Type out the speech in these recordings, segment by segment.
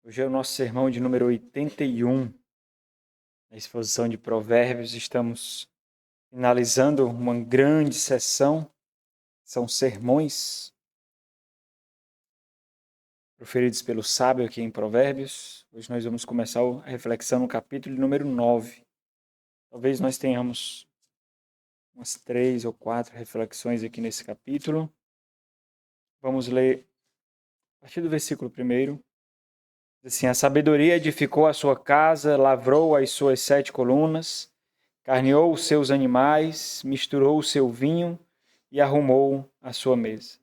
Hoje é o nosso sermão de número 81, na exposição de Provérbios. Estamos finalizando uma grande sessão, são sermões proferidos pelo sábio aqui em Provérbios. Hoje nós vamos começar a reflexão no capítulo número 9. Talvez nós tenhamos umas 3 ou 4 reflexões aqui nesse capítulo. Vamos ler a partir do versículo 1. Assim, a sabedoria edificou a sua casa, lavrou as suas 7 colunas, carneou os seus animais, misturou o seu vinho e arrumou a sua mesa.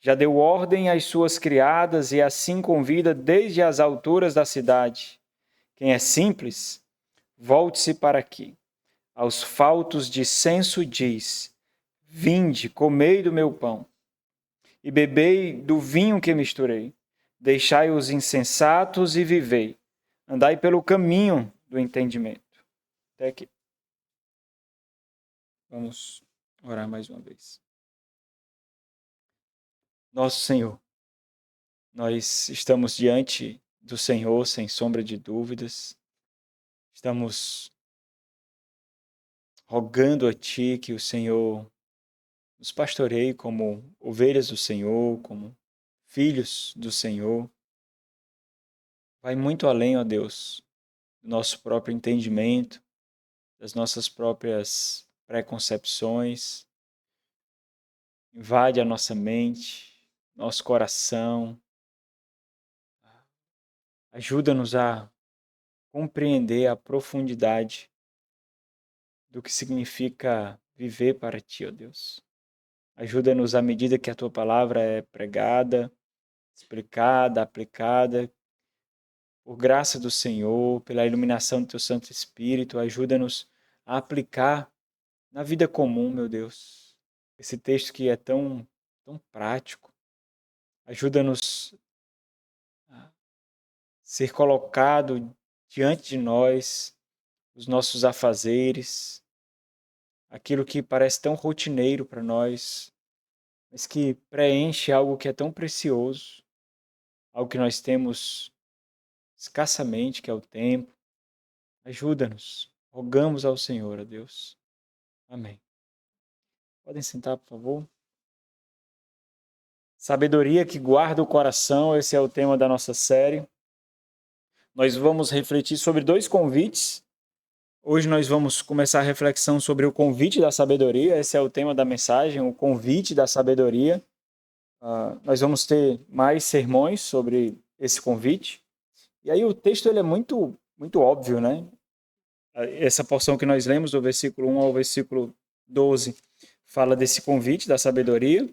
Já deu ordem às suas criadas e assim convida desde as alturas da cidade. Quem é simples, volte-se para aqui. Aos faltos de senso diz: vinde, comei do meu pão e bebei do vinho que misturei. Deixai os insensatos e vivei. Andai pelo caminho do entendimento. Até aqui. Vamos orar mais uma vez. Nosso Senhor, nós estamos diante do Senhor sem sombra de dúvidas. Estamos rogando a Ti que o Senhor nos pastoreie como ovelhas do Senhor, como filhos do Senhor. Vai muito além, ó Deus, do nosso próprio entendimento, das nossas próprias preconcepções. Invade a nossa mente, nosso coração. Ajuda-nos a compreender a profundidade do que significa viver para Ti, ó Deus. Ajuda-nos à medida que a Tua palavra é pregada, explicada, aplicada. Por graça do Senhor, pela iluminação do Teu Santo Espírito, ajuda-nos a aplicar na vida comum, meu Deus. Esse texto que é tão prático. Ajuda-nos a ser colocado diante de nós os nossos afazeres, aquilo que parece tão rotineiro para nós, mas que preenche algo que é tão precioso, algo que nós temos escassamente, que é o tempo. Ajuda-nos. Rogamos ao Senhor, a Deus. Amém. Podem sentar, por favor. Sabedoria que guarda o coração, esse é o tema da nossa série. Nós vamos refletir sobre 2 convites. Hoje nós vamos começar a reflexão sobre o convite da sabedoria, esse é o tema da mensagem, o convite da sabedoria. Nós vamos ter mais sermões sobre esse convite. E aí o texto ele é muito óbvio, né? Essa porção que nós lemos, do versículo 1 ao versículo 12, fala desse convite da sabedoria.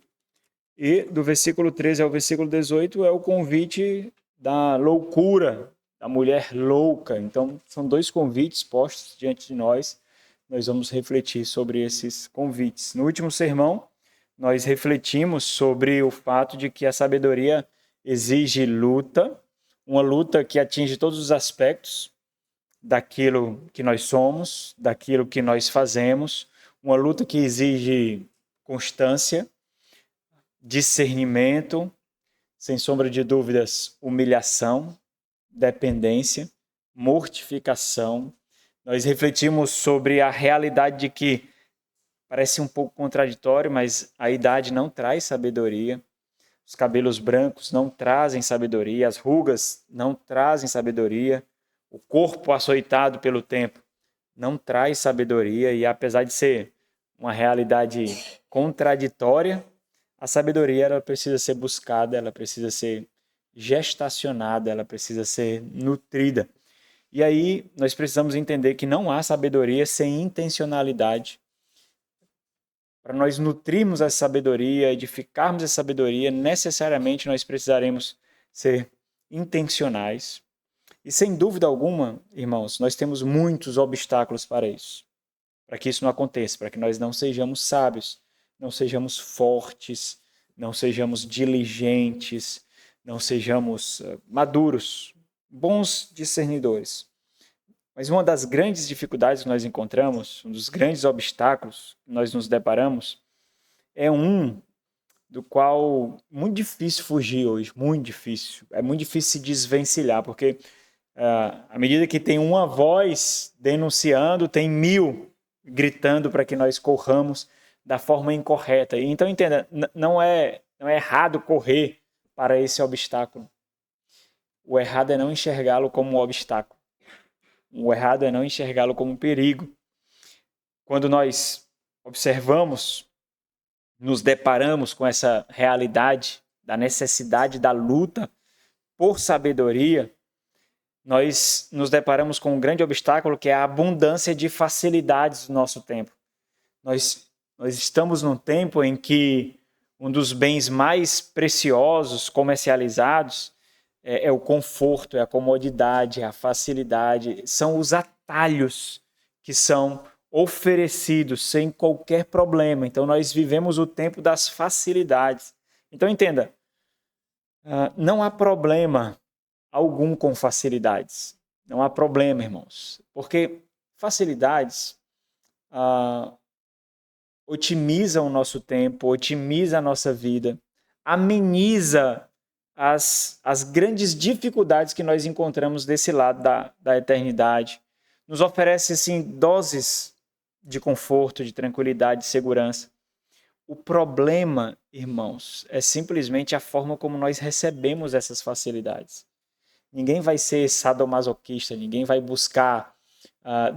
E do versículo 13 ao versículo 18 é o convite da loucura, da mulher louca. Então, são 2 convites postos diante de nós. Nós vamos refletir sobre esses convites. No último sermão, nós refletimos sobre o fato de que a sabedoria exige luta, uma luta que atinge todos os aspectos daquilo que nós somos, daquilo que nós fazemos, uma luta que exige constância, discernimento, sem sombra de dúvidas, humilhação, dependência, mortificação. Nós refletimos sobre a realidade de que parece um pouco contraditório, mas a idade não traz sabedoria. Os cabelos brancos não trazem sabedoria, as rugas não trazem sabedoria, o corpo açoitado pelo tempo não traz sabedoria, e apesar de ser uma realidade contraditória, a sabedoria ela precisa ser buscada, ela precisa ser gestacionada, ela precisa ser nutrida. E aí nós precisamos entender que não há sabedoria sem intencionalidade. Para nós nutrirmos essa sabedoria, edificarmos essa sabedoria, necessariamente nós precisaremos ser intencionais. E sem dúvida alguma, irmãos, nós temos muitos obstáculos para isso. Para que isso não aconteça, para que nós não sejamos sábios, não sejamos fortes, não sejamos diligentes, não sejamos maduros, bons discernidores. Mas uma das grandes dificuldades que nós encontramos, um dos grandes obstáculos que nós nos deparamos, é um do qual é muito difícil fugir hoje, muito difícil. É muito difícil se desvencilhar, porque à medida que tem uma voz denunciando, tem 1000 gritando para que nós corramos da forma incorreta. Então, entenda, não é errado correr para esse obstáculo. O errado é não enxergá-lo como um obstáculo. O errado é não enxergá-lo como um perigo. Quando nós observamos, nos deparamos com essa realidade da necessidade da luta por sabedoria, nós nos deparamos com um grande obstáculo que é a abundância de facilidades do nosso tempo. Nós estamos num tempo em que um dos bens mais preciosos comercializados é o conforto, é a comodidade, é a facilidade, são os atalhos que são oferecidos sem qualquer problema. Então nós vivemos o tempo das facilidades. Então entenda, não há problema algum com facilidades. Não há problema, irmãos. Porque facilidades otimizam o nosso tempo, otimiza a nossa vida, ameniza as grandes dificuldades que nós encontramos desse lado da eternidade. Nos oferece, assim, doses de conforto, de tranquilidade, de segurança. O problema, irmãos, é simplesmente a forma como nós recebemos essas facilidades. Ninguém vai ser sadomasoquista, ninguém vai buscar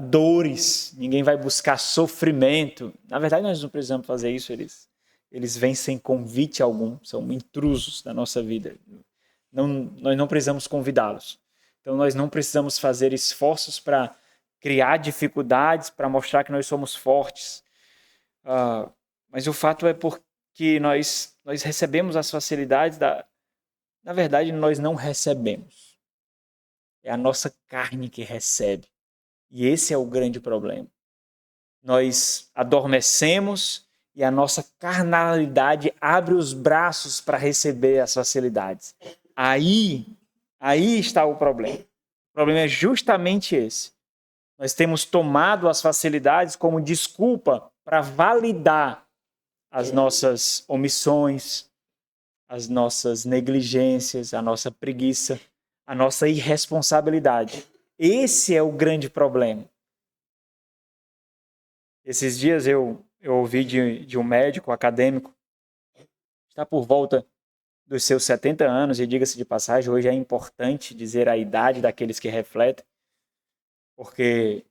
dores, ninguém vai buscar sofrimento. Na verdade, nós não precisamos fazer isso, eles vêm sem convite algum, são intrusos da nossa vida. Nós não precisamos convidá-los. Então, nós não precisamos fazer esforços para criar dificuldades, para mostrar que nós somos fortes. Mas o fato é porque nós recebemos as facilidades Na verdade, nós não recebemos. É a nossa carne que recebe. E esse é o grande problema. Nós adormecemos e a nossa carnalidade abre os braços para receber as facilidades. Aí está o problema. O problema é justamente esse. Nós temos tomado as facilidades como desculpa para validar as nossas omissões, as nossas negligências, a nossa preguiça, a nossa irresponsabilidade. Esse é o grande problema. Esses dias eu ouvi de um médico acadêmico, está por volta dos seus 70 anos, e diga-se de passagem, hoje é importante dizer a idade daqueles que refletem, porque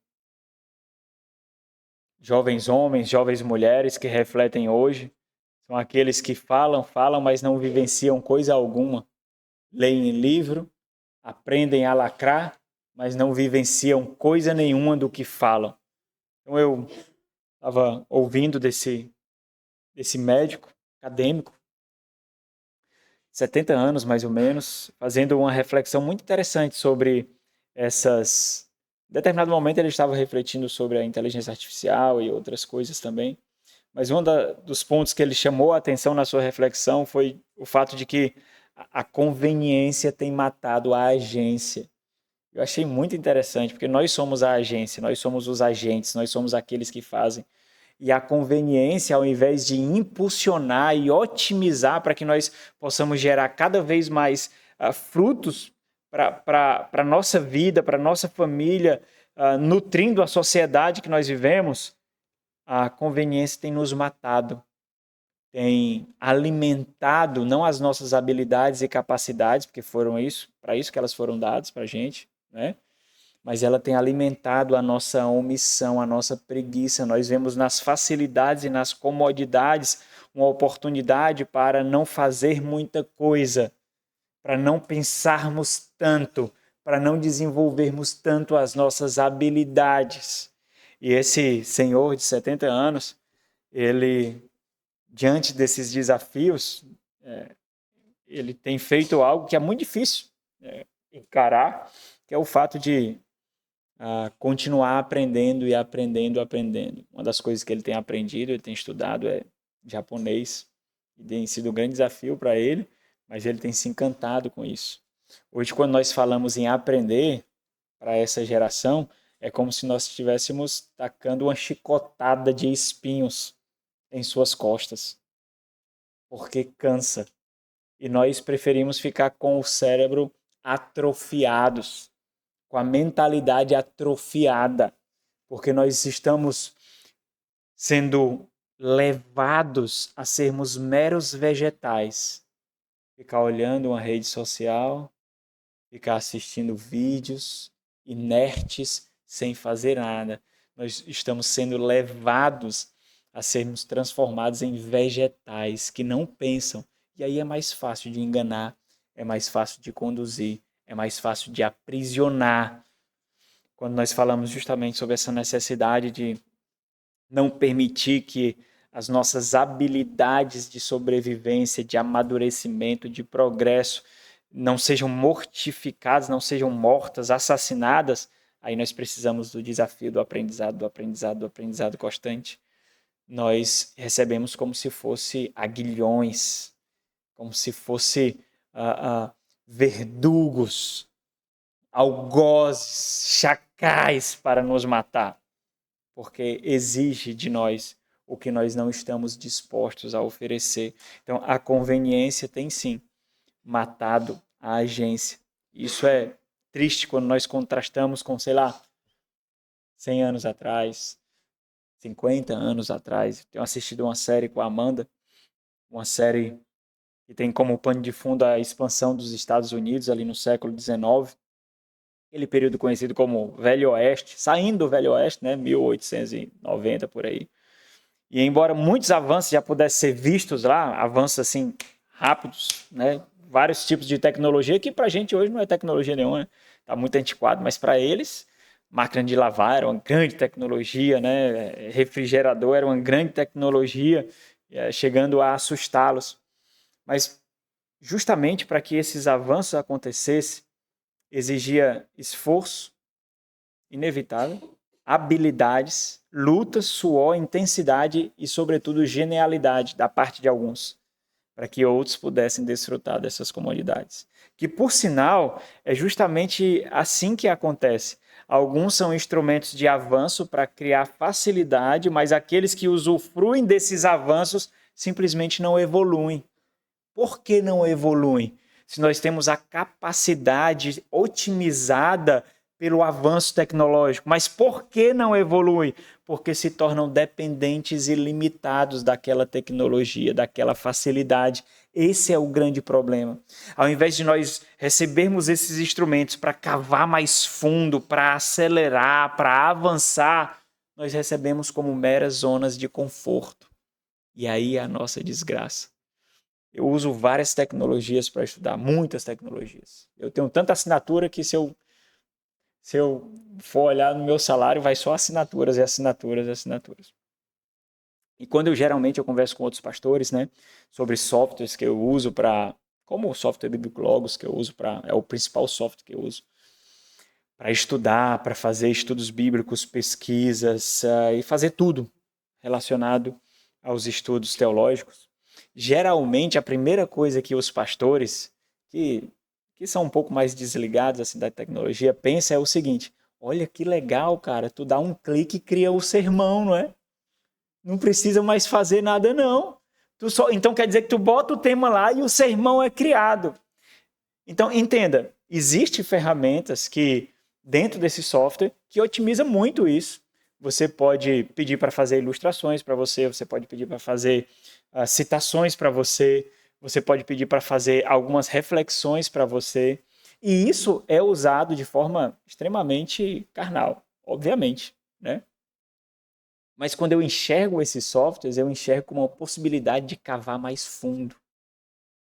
jovens homens, jovens mulheres que refletem hoje, são aqueles que falam, mas não vivenciam coisa alguma. Leem livro, aprendem a lacrar, mas não vivenciam coisa nenhuma do que falam. Então eu estava ouvindo desse médico acadêmico, 70 anos mais ou menos, fazendo uma reflexão muito interessante sobre essas... Em determinado momento ele estava refletindo sobre a inteligência artificial e outras coisas também, mas um dos pontos que ele chamou a atenção na sua reflexão foi o fato de que a conveniência tem matado a agência. Eu achei muito interessante, porque nós somos a agência, nós somos os agentes, nós somos aqueles que fazem. E a conveniência, ao invés de impulsionar e otimizar para que nós possamos gerar cada vez mais frutos para a nossa vida, para a nossa família, nutrindo a sociedade que nós vivemos, a conveniência tem nos matado, tem alimentado não as nossas habilidades e capacidades, porque foram para isso que elas foram dadas para a gente, né? Mas ela tem alimentado a nossa omissão, a nossa preguiça. Nós vemos nas facilidades e nas comodidades uma oportunidade para não fazer muita coisa, para não pensarmos tanto, para não desenvolvermos tanto as nossas habilidades. E esse senhor de 70 anos, ele, diante desses desafios, ele tem feito algo que é muito difícil encarar, que é o fato de continuar aprendendo e aprendendo. Uma das coisas que ele tem aprendido, ele tem estudado é japonês, e tem sido um grande desafio para ele, mas ele tem se encantado com isso. Hoje, quando nós falamos em aprender para essa geração, é como se nós estivéssemos tacando uma chicotada de espinhos em suas costas. porque cansa. E nós preferimos ficar com o cérebro atrofiados, com a mentalidade atrofiada, porque nós estamos sendo levados a sermos meros vegetais. Ficar olhando uma rede social, ficar assistindo vídeos inertes sem fazer nada. Nós estamos sendo levados a sermos transformados em vegetais que não pensam. E aí é mais fácil de enganar, é mais fácil de conduzir, é mais fácil de aprisionar. Quando nós falamos justamente sobre essa necessidade de não permitir que as nossas habilidades de sobrevivência, de amadurecimento, de progresso não sejam mortificadas, não sejam mortas, assassinadas, aí nós precisamos do desafio do aprendizado, do aprendizado, do aprendizado constante. Nós recebemos como se fosse aguilhões, como se fosse verdugos, algozes, chacais para nos matar, porque exige de nós o que nós não estamos dispostos a oferecer. Então, a conveniência tem sim matado a agência. Isso é triste quando nós contrastamos com, 100 anos atrás, 50 anos atrás. Tenho assistido uma série com a Amanda, uma série que tem como pano de fundo a expansão dos Estados Unidos ali no século XIX, aquele período conhecido como Velho Oeste, saindo do Velho Oeste, né, 1890 por aí. E embora muitos avanços já pudessem ser vistos lá, avanços assim rápidos, né, vários tipos de tecnologia que para a gente hoje não é tecnologia nenhuma, está muito antiquado, mas para eles, máquina de lavar era uma grande tecnologia, né, refrigerador era uma grande tecnologia, chegando a assustá-los. Mas justamente para que esses avanços acontecessem, exigia esforço inevitável, habilidades, luta, suor, intensidade e, sobretudo, genialidade da parte de alguns, para que outros pudessem desfrutar dessas comodidades. Que, por sinal, é justamente assim que acontece. Alguns são instrumentos de avanço para criar facilidade, mas aqueles que usufruem desses avanços simplesmente não evoluem. Por que não evoluem? Se nós temos a capacidade otimizada pelo avanço tecnológico. Mas por que não evolui? Porque se tornam dependentes e limitados daquela tecnologia, daquela facilidade. Esse é o grande problema. Ao invés de nós recebermos esses instrumentos para cavar mais fundo, para acelerar, para avançar, nós recebemos como meras zonas de conforto. E aí é a nossa desgraça. Eu uso várias tecnologias para estudar, muitas tecnologias. Eu tenho tanta assinatura que se eu for olhar no meu salário, vai só assinaturas e assinaturas e assinaturas. E quando eu converso com outros pastores, né, sobre softwares que eu uso para, como o software Bíblico Logos que eu uso para, é o principal software que eu uso para estudar, para fazer estudos bíblicos, pesquisas e fazer tudo relacionado aos estudos teológicos. Geralmente, a primeira coisa que os pastores, que são um pouco mais desligados assim, da tecnologia, pensam é o seguinte: olha que legal, cara, tu dá um clique e cria o sermão, não é? Não precisa mais fazer nada, não. Então quer dizer que tu bota o tema lá e o sermão é criado. Então, entenda, existem ferramentas que, dentro desse software, que otimiza muito isso. Você pode pedir para fazer ilustrações para você, você pode pedir para fazer citações para você, você pode pedir para fazer algumas reflexões para você. E isso é usado de forma extremamente carnal, obviamente, né? Mas quando eu enxergo esses softwares, eu enxergo como uma possibilidade de cavar mais fundo,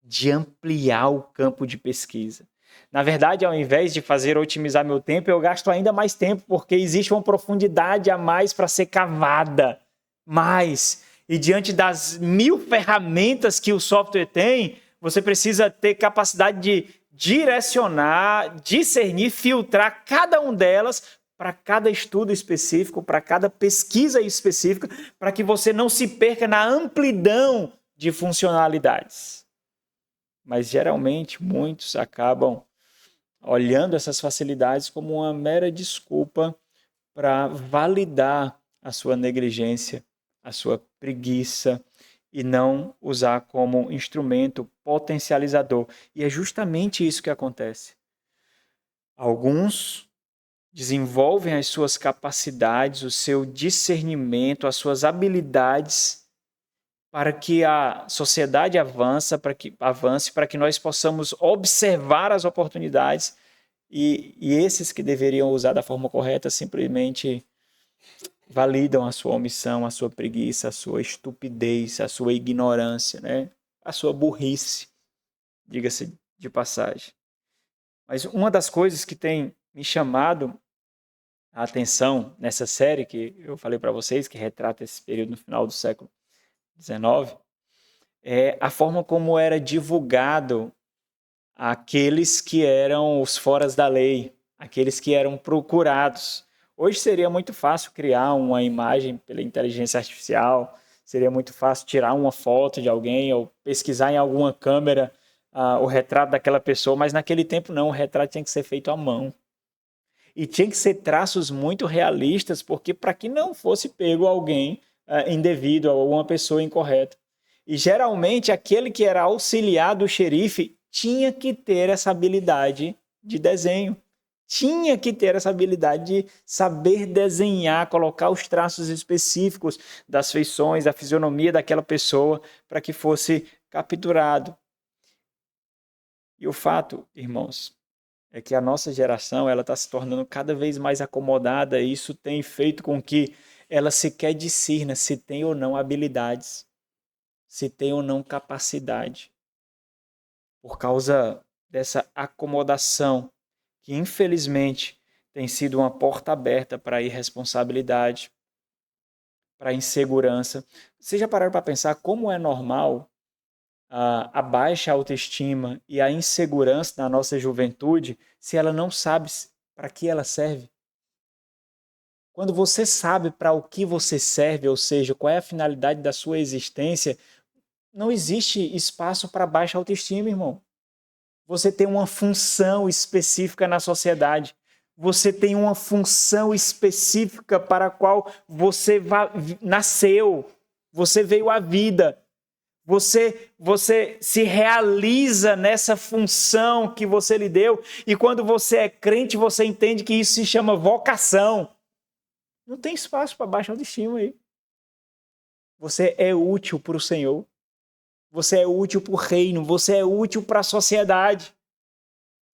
de ampliar o campo de pesquisa. Na verdade, ao invés de fazer otimizar meu tempo, eu gasto ainda mais tempo, porque existe uma profundidade a mais para ser cavada. Mais. E diante das 1000 ferramentas que o software tem, você precisa ter capacidade de direcionar, discernir, filtrar cada uma delas para cada estudo específico, para cada pesquisa específica, para que você não se perca na amplidão de funcionalidades. Mas geralmente muitos acabam olhando essas facilidades como uma mera desculpa para validar a sua negligência, a sua preguiça e não usar como instrumento potencializador. E é justamente isso que acontece. Alguns desenvolvem as suas capacidades, o seu discernimento, as suas habilidades para que a sociedade avance, para que nós possamos observar as oportunidades e esses que deveriam usar da forma correta simplesmente validam a sua omissão, a sua preguiça, a sua estupidez, a sua ignorância, né? A sua burrice, diga-se de passagem. Mas uma das coisas que tem me chamado a atenção nessa série que eu falei para vocês, que retrata esse período no final do século XIX, é a forma como era divulgado aqueles que eram os foras da lei, aqueles que eram procurados. Hoje seria muito fácil criar uma imagem pela inteligência artificial, seria muito fácil tirar uma foto de alguém ou pesquisar em alguma câmera o retrato daquela pessoa, mas naquele tempo não, o retrato tinha que ser feito à mão. E tinha que ser traços muito realistas, porque para que não fosse pego alguém indevido, alguma pessoa incorreta. E geralmente aquele que era auxiliar do xerife tinha que ter essa habilidade de desenho. Tinha que ter essa habilidade de saber desenhar, colocar os traços específicos das feições, da fisionomia daquela pessoa para que fosse capturado. E o fato, irmãos, é que a nossa geração ela está se tornando cada vez mais acomodada e isso tem feito com que ela sequer discirna se tem ou não habilidades, se tem ou não capacidade. Por causa dessa acomodação que, infelizmente, tem sido uma porta aberta para a irresponsabilidade, para a insegurança. Vocês já pararam para pensar como é normal a baixa autoestima e a insegurança na nossa juventude se ela não sabe para que ela serve? Quando você sabe para o que você serve, ou seja, qual é a finalidade da sua existência, não existe espaço para baixa autoestima, irmão. Você tem uma função específica na sociedade. Você tem uma função específica para a qual você nasceu. Você veio à vida. Você se realiza nessa função que você lhe deu. E quando você é crente, você entende que isso se chama vocação. Não tem espaço para baixa autoestima aí. Você é útil para o Senhor. Você é útil para o reino. Você é útil para a sociedade.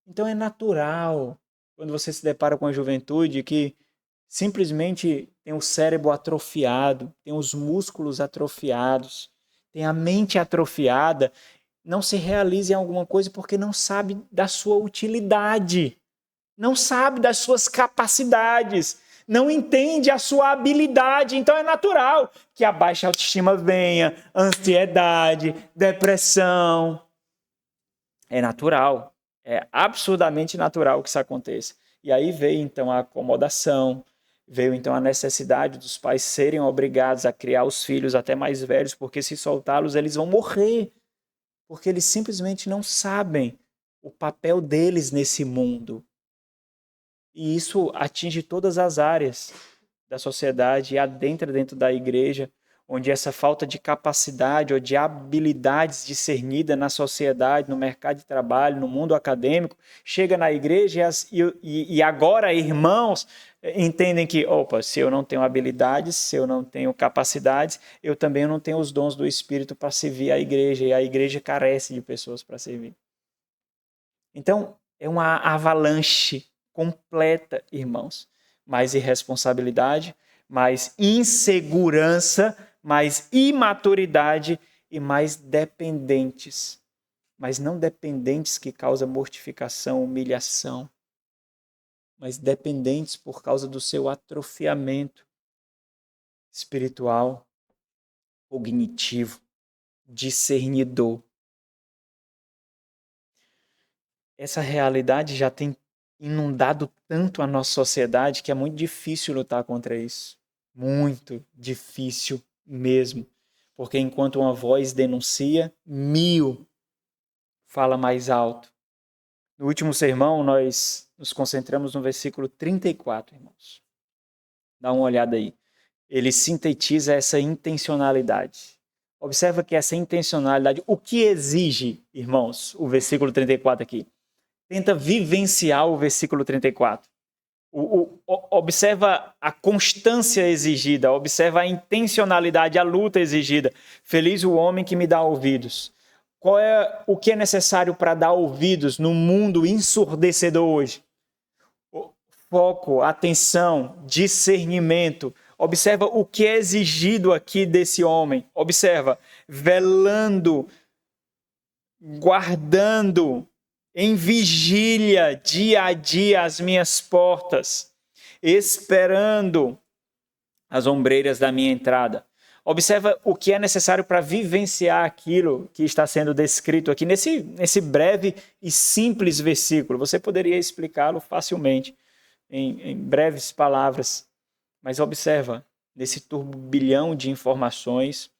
Então é natural, quando você se depara com a juventude, que simplesmente tem o cérebro atrofiado, tem os músculos atrofiados, tem a mente atrofiada, não se realiza em alguma coisa porque não sabe da sua utilidade, não sabe das suas capacidades, não entende a sua habilidade. Então é natural que a baixa autoestima venha, ansiedade, depressão. É natural. É absurdamente natural que isso aconteça. E aí veio então a acomodação, veio então a necessidade dos pais serem obrigados a criar os filhos até mais velhos, porque se soltá-los eles vão morrer, porque eles simplesmente não sabem o papel deles nesse mundo. E isso atinge todas as áreas da sociedade e adentra dentro da igreja, onde essa falta de capacidade ou de habilidades discernida na sociedade, no mercado de trabalho, no mundo acadêmico, chega na igreja e agora irmãos entendem que, opa, se eu não tenho habilidades, se eu não tenho capacidades, eu também não tenho os dons do Espírito para servir a igreja, e a igreja carece de pessoas para servir. Então, é uma avalanche completa, irmãos. Mais irresponsabilidade, mais insegurança, mais imaturidade e mais dependentes. Mas não dependentes que causam mortificação, humilhação, mas dependentes por causa do seu atrofiamento espiritual, cognitivo, discernidor. Essa realidade já tem inundado tanto a nossa sociedade que é muito difícil lutar contra isso. Muito difícil mesmo. Porque enquanto uma voz denuncia, 1000 fala mais alto. No último sermão, nós nos concentramos no versículo 34, irmãos. Dá uma olhada aí. Ele sintetiza essa intencionalidade. Observa que essa intencionalidade, o que exige, irmãos, o versículo 34 aqui? Tenta vivenciar o versículo 34. Observa a constância exigida, observa a intencionalidade, a luta exigida. Feliz o homem que me dá ouvidos. Qual é o que é necessário para dar ouvidos no mundo ensurdecedor hoje? Foco, atenção, discernimento. Observa o que é exigido aqui desse homem. Observa, velando, guardando, em vigília, dia a dia, as minhas portas, esperando as ombreiras da minha entrada. Observa o que é necessário para vivenciar aquilo que está sendo descrito aqui nesse breve e simples versículo. Você poderia explicá-lo facilmente em breves palavras, mas observa, nesse turbilhão de informações,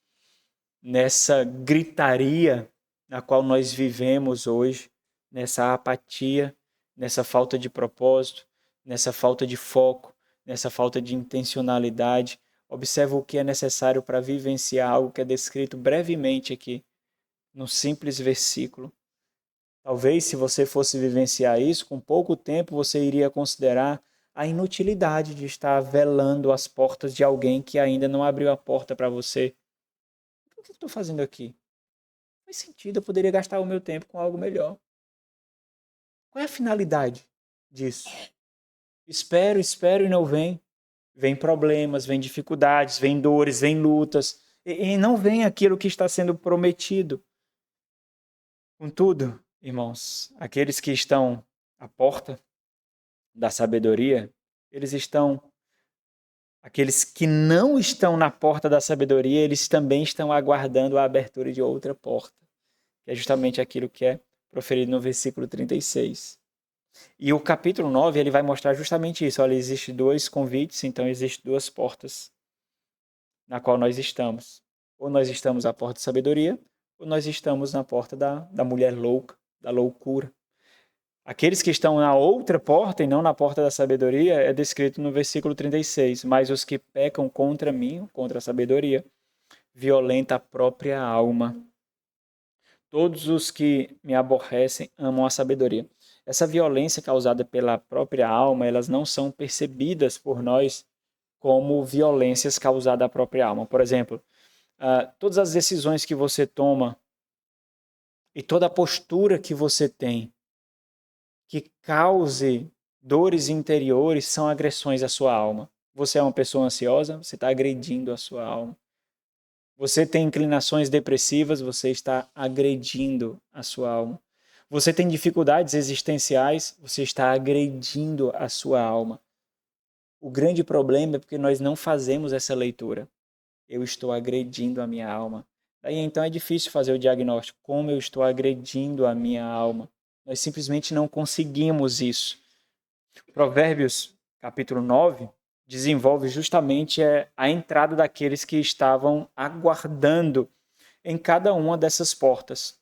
nessa gritaria na qual nós vivemos hoje, nessa apatia, nessa falta de propósito, nessa falta de foco, nessa falta de intencionalidade. Observa o que é necessário para vivenciar algo que é descrito brevemente aqui, num simples versículo. Talvez, se você fosse vivenciar isso, com pouco tempo você iria considerar a inutilidade de estar velando as portas de alguém que ainda não abriu a porta para você. O que eu estou fazendo aqui? Não faz sentido, eu poderia gastar o meu tempo com algo melhor. Qual é a finalidade disso? Espero e não vem. Vem problemas, vem dificuldades, vem dores, vem lutas. E não vem aquilo que está sendo prometido. Contudo, irmãos, aqueles que estão à porta da sabedoria, aqueles que não estão na porta da sabedoria, eles também estão aguardando a abertura de outra porta, que é justamente aquilo que é proferido no versículo 36. E o capítulo 9, ele vai mostrar justamente isso. Olha, existem dois convites, então existem duas portas na qual nós estamos. Ou nós estamos à porta da sabedoria, ou nós estamos na porta da mulher louca, da loucura. Aqueles que estão na outra porta e não na porta da sabedoria é descrito no versículo 36. Mas os que pecam contra mim, contra a sabedoria, violenta a própria alma. Todos os que me aborrecem amam a sabedoria. Essa violência causada pela própria alma, elas não são percebidas por nós como violências causadas à própria alma. Por exemplo, todas as decisões que você toma e toda a postura que você tem que cause dores interiores são agressões à sua alma. Você é uma pessoa ansiosa, você está agredindo a sua alma. Você tem inclinações depressivas, você está agredindo a sua alma. Você tem dificuldades existenciais, você está agredindo a sua alma. O grande problema é porque nós não fazemos essa leitura. Eu estou agredindo a minha alma. Daí então é difícil fazer o diagnóstico. Como eu estou agredindo a minha alma? Nós simplesmente não conseguimos isso. Provérbios, capítulo 9, desenvolve justamente a entrada daqueles que estavam aguardando em cada uma dessas portas.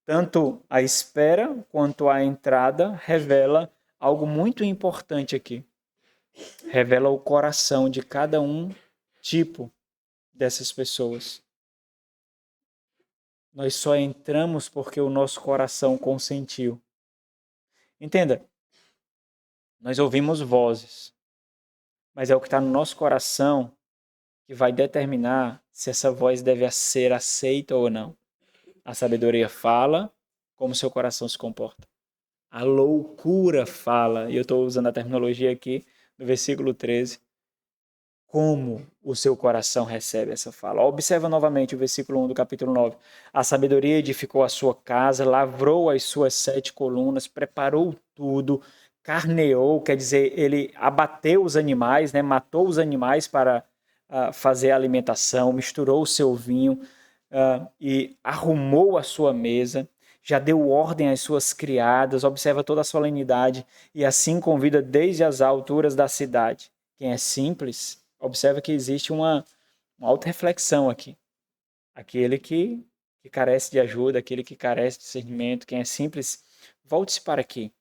Tanto a espera quanto a entrada revela algo muito importante aqui. Revela o coração de cada um tipo dessas pessoas. Nós só entramos porque o nosso coração consentiu. Entenda, nós ouvimos vozes, mas é o que está no nosso coração que vai determinar se essa voz deve ser aceita ou não. A sabedoria fala como seu coração se comporta. A loucura fala, e eu estou usando a terminologia aqui no versículo 13, como o seu coração recebe essa fala. Observa novamente o versículo 1 do capítulo 9. A sabedoria edificou a sua casa, lavrou as suas 7 colunas, preparou tudo, carneou, quer dizer, ele abateu os animais, né, matou os animais para fazer a alimentação, misturou o seu vinho e arrumou a sua mesa, já deu ordem às suas criadas, observa toda a solenidade e assim convida desde as alturas da cidade. Quem é simples, observa que existe uma auto-reflexão aqui. Aquele que carece de ajuda, aquele que carece de discernimento, quem é simples, volte-se para aqui.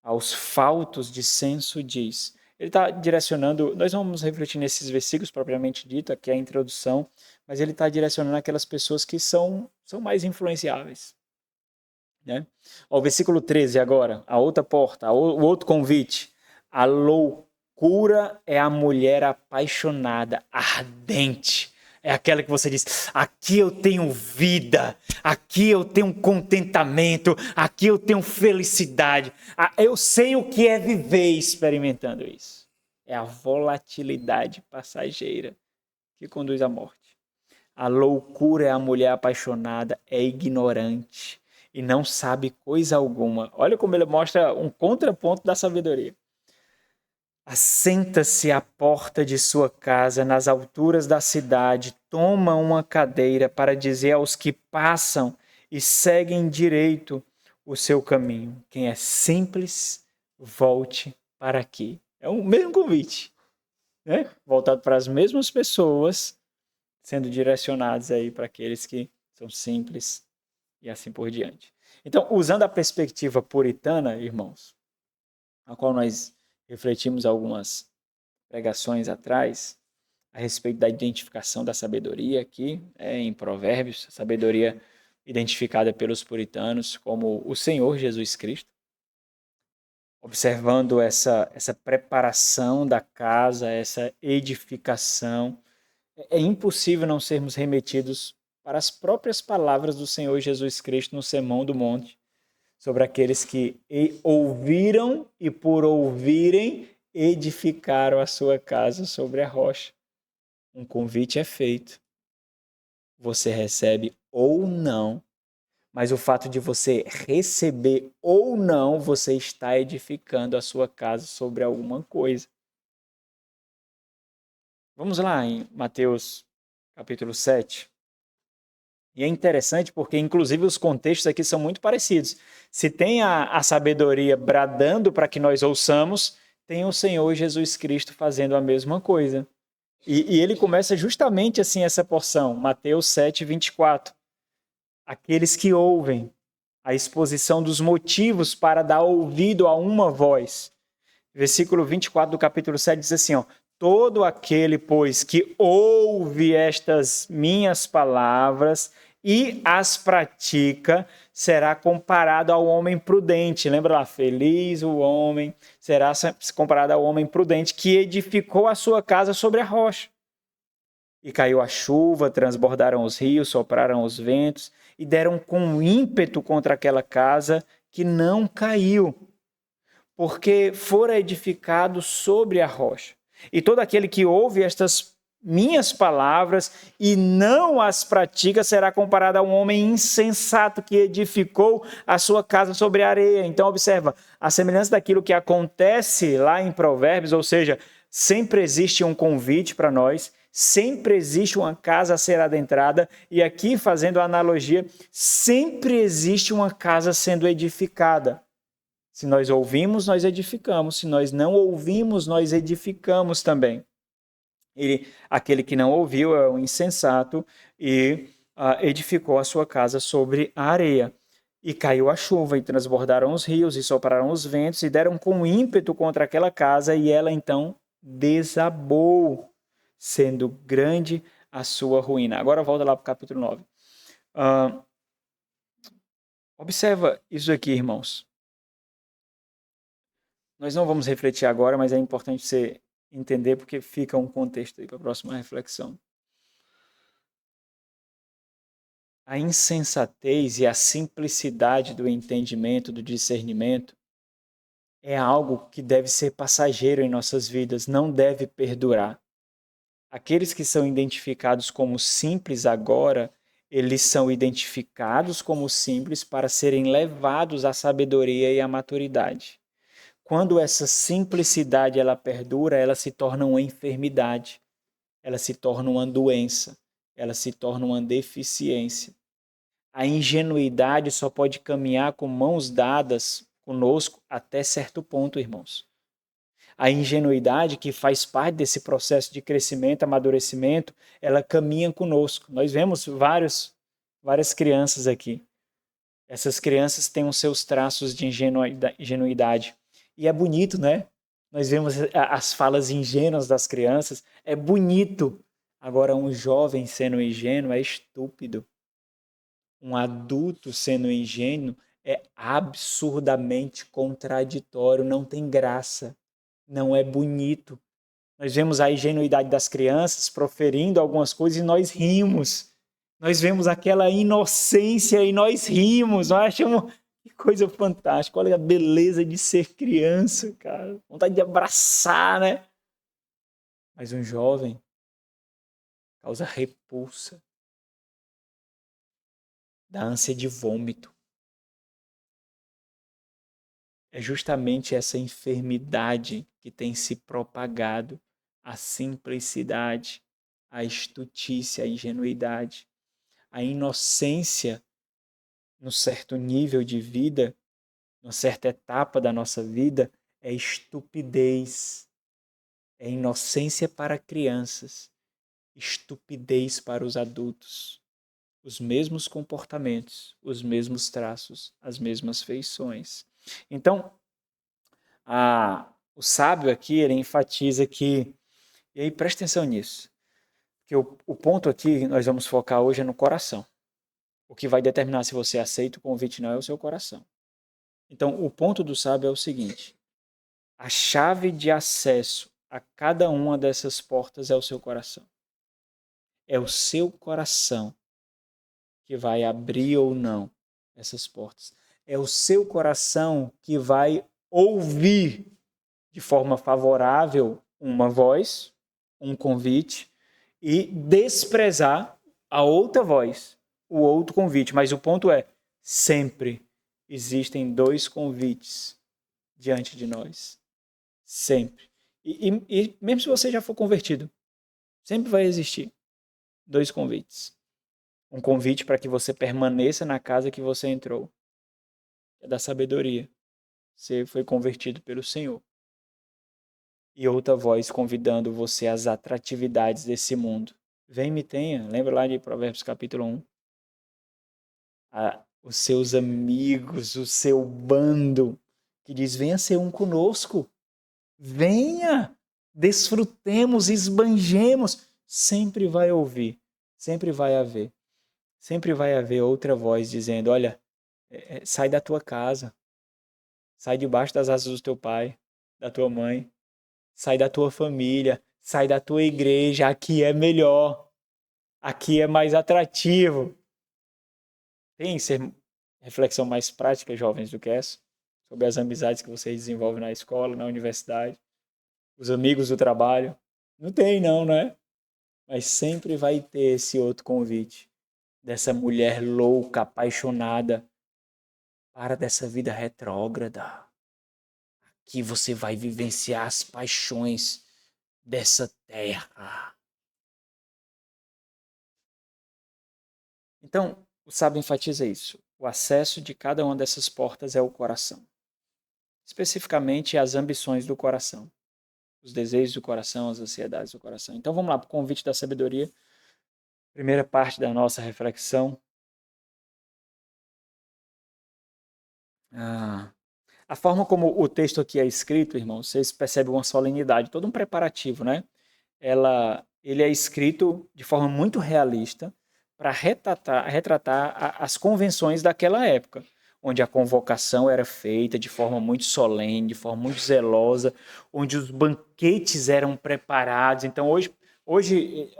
Aos faltos de senso diz, ele está direcionando, nós vamos refletir nesses versículos propriamente dito, aqui é a introdução, mas ele está direcionando aquelas pessoas que são mais influenciáveis. Né? O versículo 13 agora, a outra porta, o outro convite. A loucura é a mulher apaixonada, ardente. É aquela que você diz, aqui eu tenho vida, aqui eu tenho contentamento, aqui eu tenho felicidade. Eu sei o que é viver experimentando isso. É a volatilidade passageira que conduz à morte. A loucura é a mulher apaixonada, é ignorante e não sabe coisa alguma. Olha como ele mostra um contraponto da sabedoria. Assenta-se à porta de sua casa, nas alturas da cidade, toma uma cadeira para dizer aos que passam e seguem direito o seu caminho. Quem é simples, volte para aqui. É o mesmo convite, né? Voltado para as mesmas pessoas, sendo direcionados aí para aqueles que são simples e assim por diante. Então, usando a perspectiva puritana, irmãos, a qual nós refletimos algumas pregações atrás, a respeito da identificação da sabedoria aqui, em Provérbios, a sabedoria identificada pelos puritanos como o Senhor Jesus Cristo, observando essa preparação da casa, essa edificação, é impossível não sermos remetidos para as próprias palavras do Senhor Jesus Cristo no Sermão do Monte, sobre aqueles que ouviram e por ouvirem edificaram a sua casa sobre a rocha. Um convite é feito. Você recebe ou não, mas o fato de você receber ou não, você está edificando a sua casa sobre alguma coisa. Vamos lá em Mateus capítulo 7. E é interessante porque, inclusive, os contextos aqui são muito parecidos. Se tem a sabedoria bradando para que nós ouçamos, tem o Senhor Jesus Cristo fazendo a mesma coisa. E ele começa justamente assim essa porção, Mateus 7, 24. Aqueles que ouvem a exposição dos motivos para dar ouvido a uma voz. Versículo 24 do capítulo 7 diz assim, ó, todo aquele, pois, que ouve estas minhas palavras e as pratica, será comparado ao homem prudente. Lembra lá, feliz o homem, será comparado ao homem prudente que edificou a sua casa sobre a rocha. E caiu a chuva, transbordaram os rios, sopraram os ventos e deram com ímpeto contra aquela casa que não caiu, porque fora edificado sobre a rocha. E todo aquele que ouve estas minhas palavras e não as pratica será comparado a um homem insensato que edificou a sua casa sobre a areia. Então, observa, a semelhança daquilo que acontece lá em Provérbios, ou seja, sempre existe um convite para nós, sempre existe uma casa a ser adentrada, e aqui, fazendo a analogia, sempre existe uma casa sendo edificada. Se nós ouvimos, nós edificamos. Se nós não ouvimos, nós edificamos também. Aquele que não ouviu é um insensato e edificou a sua casa sobre a areia. E caiu a chuva, e transbordaram os rios, e sopraram os ventos, e deram com ímpeto contra aquela casa, e ela então desabou, sendo grande a sua ruína. Agora volta lá para o capítulo 9. Observa isso aqui, irmãos. Nós não vamos refletir agora, mas é importante você entender porque fica um contexto aí para a próxima reflexão. A insensatez e a simplicidade do entendimento, do discernimento, é algo que deve ser passageiro em nossas vidas, não deve perdurar. Aqueles que são identificados como simples agora, eles são identificados como simples para serem levados à sabedoria e à maturidade. Quando essa simplicidade ela perdura, ela se torna uma enfermidade, ela se torna uma doença, ela se torna uma deficiência. A ingenuidade só pode caminhar com mãos dadas conosco até certo ponto, irmãos. A ingenuidade que faz parte desse processo de crescimento, amadurecimento, ela caminha conosco. Nós vemos várias crianças aqui. Essas crianças têm os seus traços de ingenuidade. E é bonito, né? Nós vemos as falas ingênuas das crianças, é bonito. Agora, um jovem sendo ingênuo é estúpido. Um adulto sendo ingênuo é absurdamente contraditório, não tem graça, não é bonito. Nós vemos a ingenuidade das crianças proferindo algumas coisas e nós rimos. Nós vemos aquela inocência e nós rimos. Nós achamos que coisa fantástica. Olha a beleza de ser criança, cara. Vontade de abraçar, né? Mas um jovem causa repulsa, dá ânsia de vômito. É justamente essa enfermidade que tem se propagado, a simplicidade, a estultícia, a ingenuidade, a inocência num certo nível de vida, numa certa etapa da nossa vida, é estupidez, é inocência para crianças, estupidez para os adultos. Os mesmos comportamentos, os mesmos traços, as mesmas feições. Então, o sábio aqui, ele enfatiza que, e aí presta atenção nisso, que o ponto aqui que nós vamos focar hoje é no coração. O que vai determinar se você aceita o convite não é o seu coração. Então, o ponto do sábio é o seguinte: a chave de acesso a cada uma dessas portas é o seu coração. É o seu coração que vai abrir ou não essas portas. É o seu coração que vai ouvir de forma favorável uma voz, um convite, e desprezar a outra voz, o outro convite. Mas o ponto é, sempre existem dois convites diante de nós. Sempre. E mesmo se você já for convertido, sempre vai existir dois convites. Um convite para que você permaneça na casa que você entrou. É da sabedoria. Você foi convertido pelo Senhor. E outra voz convidando você às atratividades desse mundo. Vem, me tenha. Lembra lá de Provérbios capítulo 1? Os seus amigos, o seu bando, que diz, venha ser um conosco. Venha, desfrutemos, esbanjemos. Sempre vai ouvir, sempre vai haver. Sempre vai haver outra voz dizendo, olha, sai da tua casa, sai debaixo das asas do teu pai, da tua mãe, sai da tua família, sai da tua igreja, aqui é melhor, aqui é mais atrativo. Tem reflexão mais prática, jovens, do que essa? Sobre as amizades que vocês desenvolvem na escola, na universidade, os amigos do trabalho? Não tem não, né? Mas sempre vai ter esse outro convite. Dessa mulher louca, apaixonada, para dessa vida retrógrada. Aqui você vai vivenciar as paixões dessa terra. Então, o sábio enfatiza isso. O acesso de cada uma dessas portas é o coração. Especificamente as ambições do coração. Os desejos do coração, as ansiedades do coração. Então vamos lá para o convite da sabedoria. Primeira parte da nossa reflexão. A forma como o texto aqui é escrito, irmão, vocês percebem uma solenidade, todo um preparativo, né? Ele é escrito de forma muito realista para retratar as convenções daquela época, onde a convocação era feita de forma muito solene, de forma muito zelosa, onde os banquetes eram preparados. Então, hoje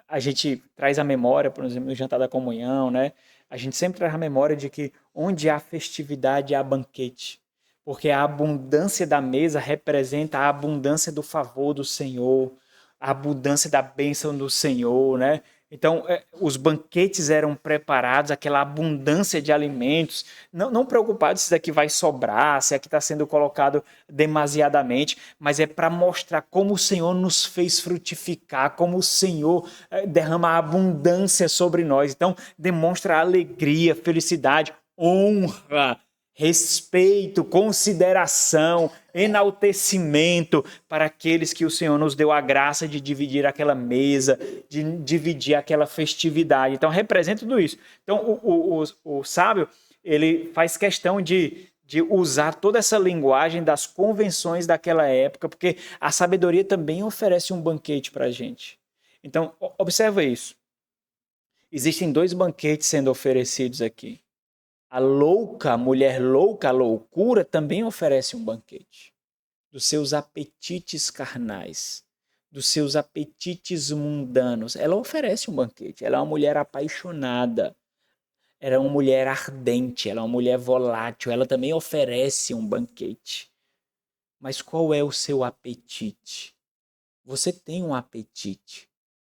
a gente traz a memória, por exemplo, no jantar da comunhão, né? A gente sempre traz a memória de que onde há festividade há banquete, porque a abundância da mesa representa a abundância do favor do Senhor, a abundância da bênção do Senhor, né? Então, os banquetes eram preparados, aquela abundância de alimentos, não preocupados se daqui vai sobrar, se aqui está sendo colocado demasiadamente, mas é para mostrar como o Senhor nos fez frutificar, como o Senhor derrama abundância sobre nós. Então, demonstra alegria, felicidade, honra, respeito, consideração, enaltecimento para aqueles que o Senhor nos deu a graça de dividir aquela mesa, de dividir aquela festividade. Então, representa tudo isso. Então, o sábio, ele faz questão de de usar toda essa linguagem das convenções daquela época, porque a sabedoria também oferece um banquete para a gente. Então, observa isso. Existem 2 banquetes sendo oferecidos aqui. A mulher louca, a loucura, também oferece um banquete. Dos seus apetites carnais, dos seus apetites mundanos. Ela oferece um banquete. Ela é uma mulher apaixonada. Ela é uma mulher ardente. Ela é uma mulher volátil. Ela também oferece um banquete. Mas qual é o seu apetite? Você tem um apetite.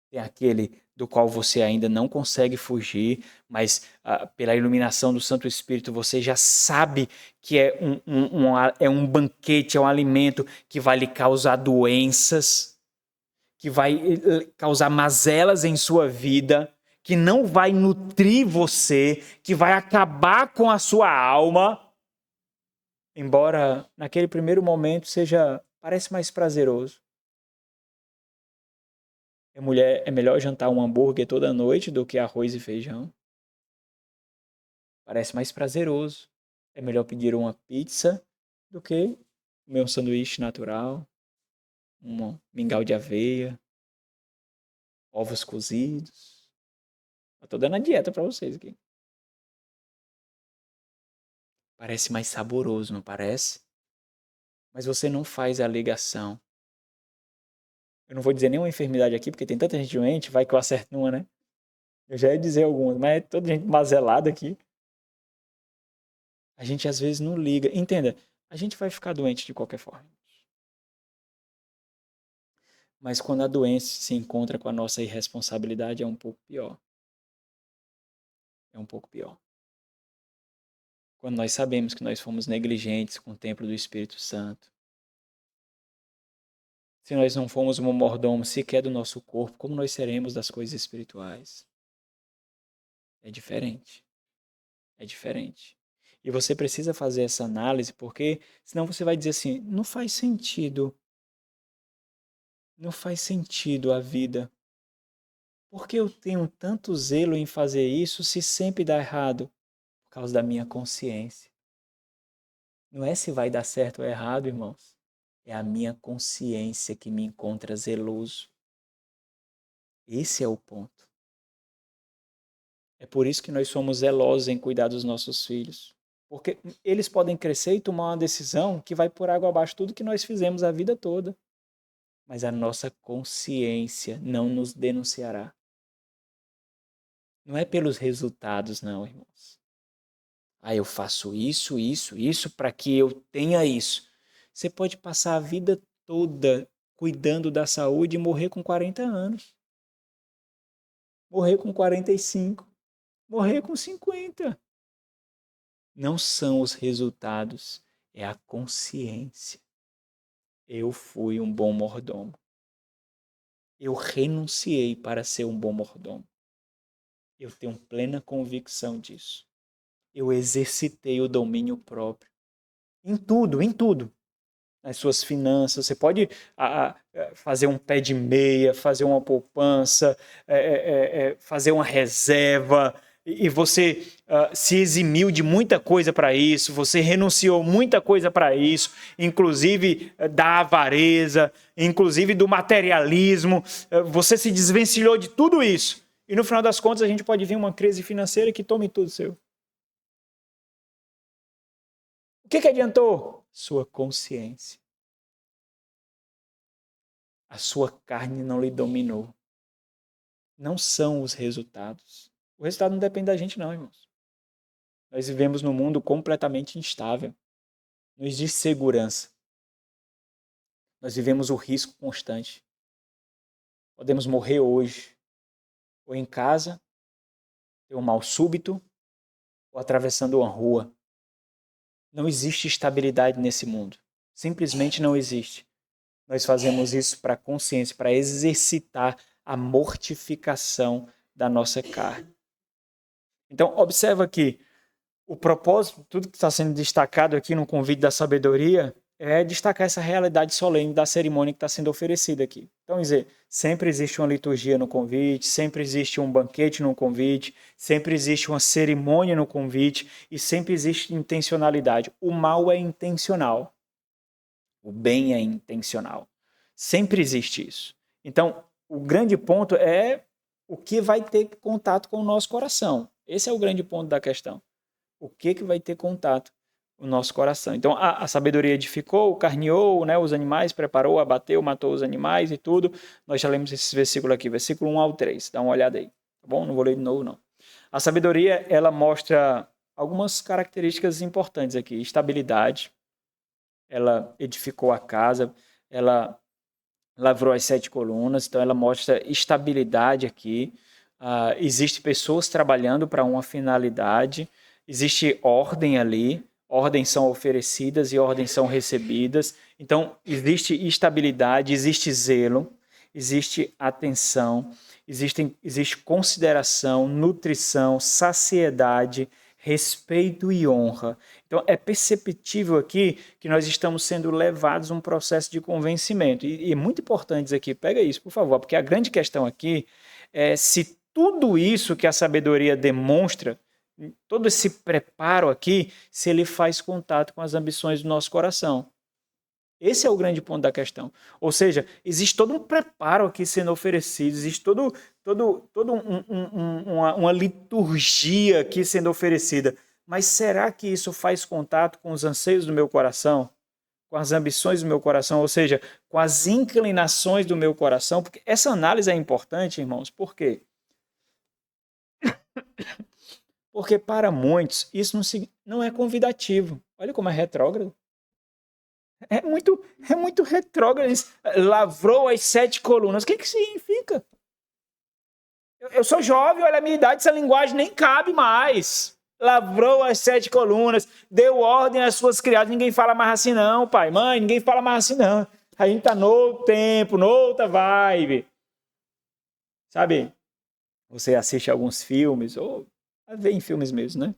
Tem aquele do qual você ainda não consegue fugir, mas pela iluminação do Santo Espírito você já sabe que é um banquete, é um alimento que vai lhe causar doenças, que vai causar mazelas em sua vida, que não vai nutrir você, que vai acabar com a sua alma, embora naquele primeiro momento parece mais prazeroso. É melhor jantar um hambúrguer toda noite do que arroz e feijão. Parece mais prazeroso. É melhor pedir uma pizza do que comer um sanduíche natural, um mingau de aveia, ovos cozidos. Eu tô dando a dieta para vocês aqui. Parece mais saboroso, não parece? Mas você não faz a ligação. Eu não vou dizer nenhuma enfermidade aqui, porque tem tanta gente doente, vai que eu acerto numa, né? Eu já ia dizer algumas, mas é toda gente mazelada aqui. A gente às vezes não liga. Entenda, a gente vai ficar doente de qualquer forma. Mas quando a doença se encontra com a nossa irresponsabilidade, é um pouco pior. É um pouco pior. Quando nós sabemos que nós fomos negligentes com o templo do Espírito Santo. Se nós não fomos um mordomo sequer do nosso corpo, como nós seremos das coisas espirituais? É diferente. É diferente. E você precisa fazer essa análise, porque senão você vai dizer assim, não faz sentido. Não faz sentido a vida. Por que eu tenho tanto zelo em fazer isso se sempre dá errado? Por causa da minha consciência. Não é se vai dar certo ou errado, irmãos. É a minha consciência que me encontra zeloso. Esse é o ponto. É por isso que nós somos zelosos em cuidar dos nossos filhos. Porque eles podem crescer e tomar uma decisão que vai por água abaixo tudo que nós fizemos a vida toda. Mas a nossa consciência não nos denunciará. Não é pelos resultados, não, irmãos. Eu faço isso para que eu tenha isso. Você pode passar a vida toda cuidando da saúde e morrer com 40 anos. Morrer com 45. Morrer com 50. Não são os resultados, é a consciência. Eu fui um bom mordomo. Eu renunciei para ser um bom mordomo. Eu tenho plena convicção disso. Eu exercitei o domínio próprio. Em tudo, em tudo. Nas suas finanças, você pode fazer um pé de meia, fazer uma poupança, fazer uma reserva, e você se eximiu de muita coisa para isso, você renunciou muita coisa para isso, inclusive da avareza, inclusive do materialismo, você se desvencilhou de tudo isso. E no final das contas a gente pode vir uma crise financeira que tome tudo seu. O que adiantou? Sua consciência. A sua carne não lhe dominou. Não são os resultados. O resultado não depende da gente não, irmãos. Nós vivemos num mundo completamente instável. Não existe segurança. Nós vivemos o risco constante. Podemos morrer hoje, ou em casa, ter um mal súbito, ou atravessando uma rua. Não existe estabilidade nesse mundo. Simplesmente não existe. Nós fazemos isso para a consciência, para exercitar a mortificação da nossa carne. Então, observa aqui, o propósito, tudo que está sendo destacado aqui no convite da sabedoria, é destacar essa realidade solene da cerimônia que está sendo oferecida aqui. Então, dizer, sempre existe uma liturgia no convite, sempre existe um banquete no convite, sempre existe uma cerimônia no convite e sempre existe intencionalidade. O mal é intencional, o bem é intencional. Sempre existe isso. Então, o grande ponto é o que vai ter contato com o nosso coração. Esse é o grande ponto da questão. O que vai ter contato o nosso coração. Então, a sabedoria edificou, carneou, né, os animais, preparou, abateu, matou os animais e tudo. Nós já lemos esse versículo aqui, versículo 1 ao 3. Dá uma olhada aí, tá bom? Não vou ler de novo, não. A sabedoria, ela mostra algumas características importantes aqui. Estabilidade, ela edificou a casa, ela lavrou as 7 colunas, então ela mostra estabilidade aqui. Existe pessoas trabalhando para uma finalidade, existe ordem ali, ordens são oferecidas e ordens são recebidas. Então, existe estabilidade, existe zelo, existe atenção, existe consideração, nutrição, saciedade, respeito e honra. Então, é perceptível aqui que nós estamos sendo levados a um processo de convencimento. E é muito importante isso aqui, pega isso, por favor, porque a grande questão aqui é se tudo isso que a sabedoria demonstra, todo esse preparo aqui, se ele faz contato com as ambições do nosso coração. Esse é o grande ponto da questão. Ou seja, existe todo um preparo aqui sendo oferecido, existe uma liturgia aqui sendo oferecida. Mas será que isso faz contato com os anseios do meu coração? Com as ambições do meu coração? Ou seja, com as inclinações do meu coração? Porque essa análise é importante, irmãos. Por quê? Porque para muitos isso não é convidativo. Olha como é retrógrado. É muito retrógrado. Lavrou as 7 colunas. O que significa? Eu sou jovem, olha a minha idade, essa linguagem nem cabe mais. Lavrou as 7 colunas, deu ordem às suas criadas. Ninguém fala mais assim não, pai, mãe, ninguém fala mais assim não. A gente tá novo tempo, noutra vibe. Sabe, você assiste alguns filmes, ou vê em filmes mesmo, né?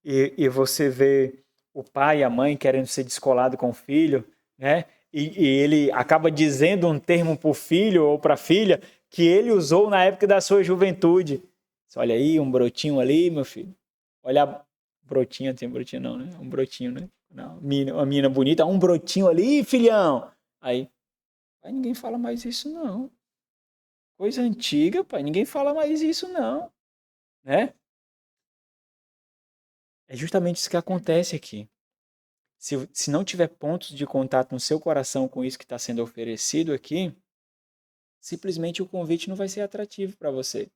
E você vê o pai e a mãe querendo ser descolado com o filho, né? E ele acaba dizendo um termo para o filho ou para a filha que ele usou na época da sua juventude. Olha aí, um brotinho ali, meu filho. Olha, brotinho, tem brotinho não, né? Um brotinho, né? Não, uma menina bonita, um brotinho ali, filhão. Aí ninguém fala mais isso não. Coisa antiga, pai, ninguém fala mais isso não, né? É justamente isso que acontece aqui. Se não tiver pontos de contato no seu coração com isso que está sendo oferecido aqui, simplesmente o convite não vai ser atrativo para você.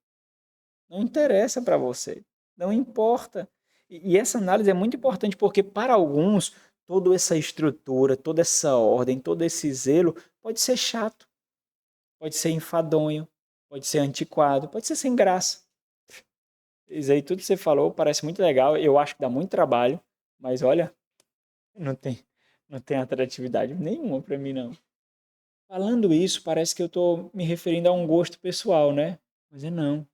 Não interessa para você. Não importa. E essa análise é muito importante porque, para alguns, toda essa estrutura, toda essa ordem, todo esse zelo pode ser chato, pode ser enfadonho, pode ser antiquado, pode ser sem graça. Isso aí, tudo que você falou parece muito legal. Eu acho que dá muito trabalho, mas olha, não tem atratividade nenhuma para mim, não. Falando isso, parece que eu estou me referindo a um gosto pessoal, né? Mas não.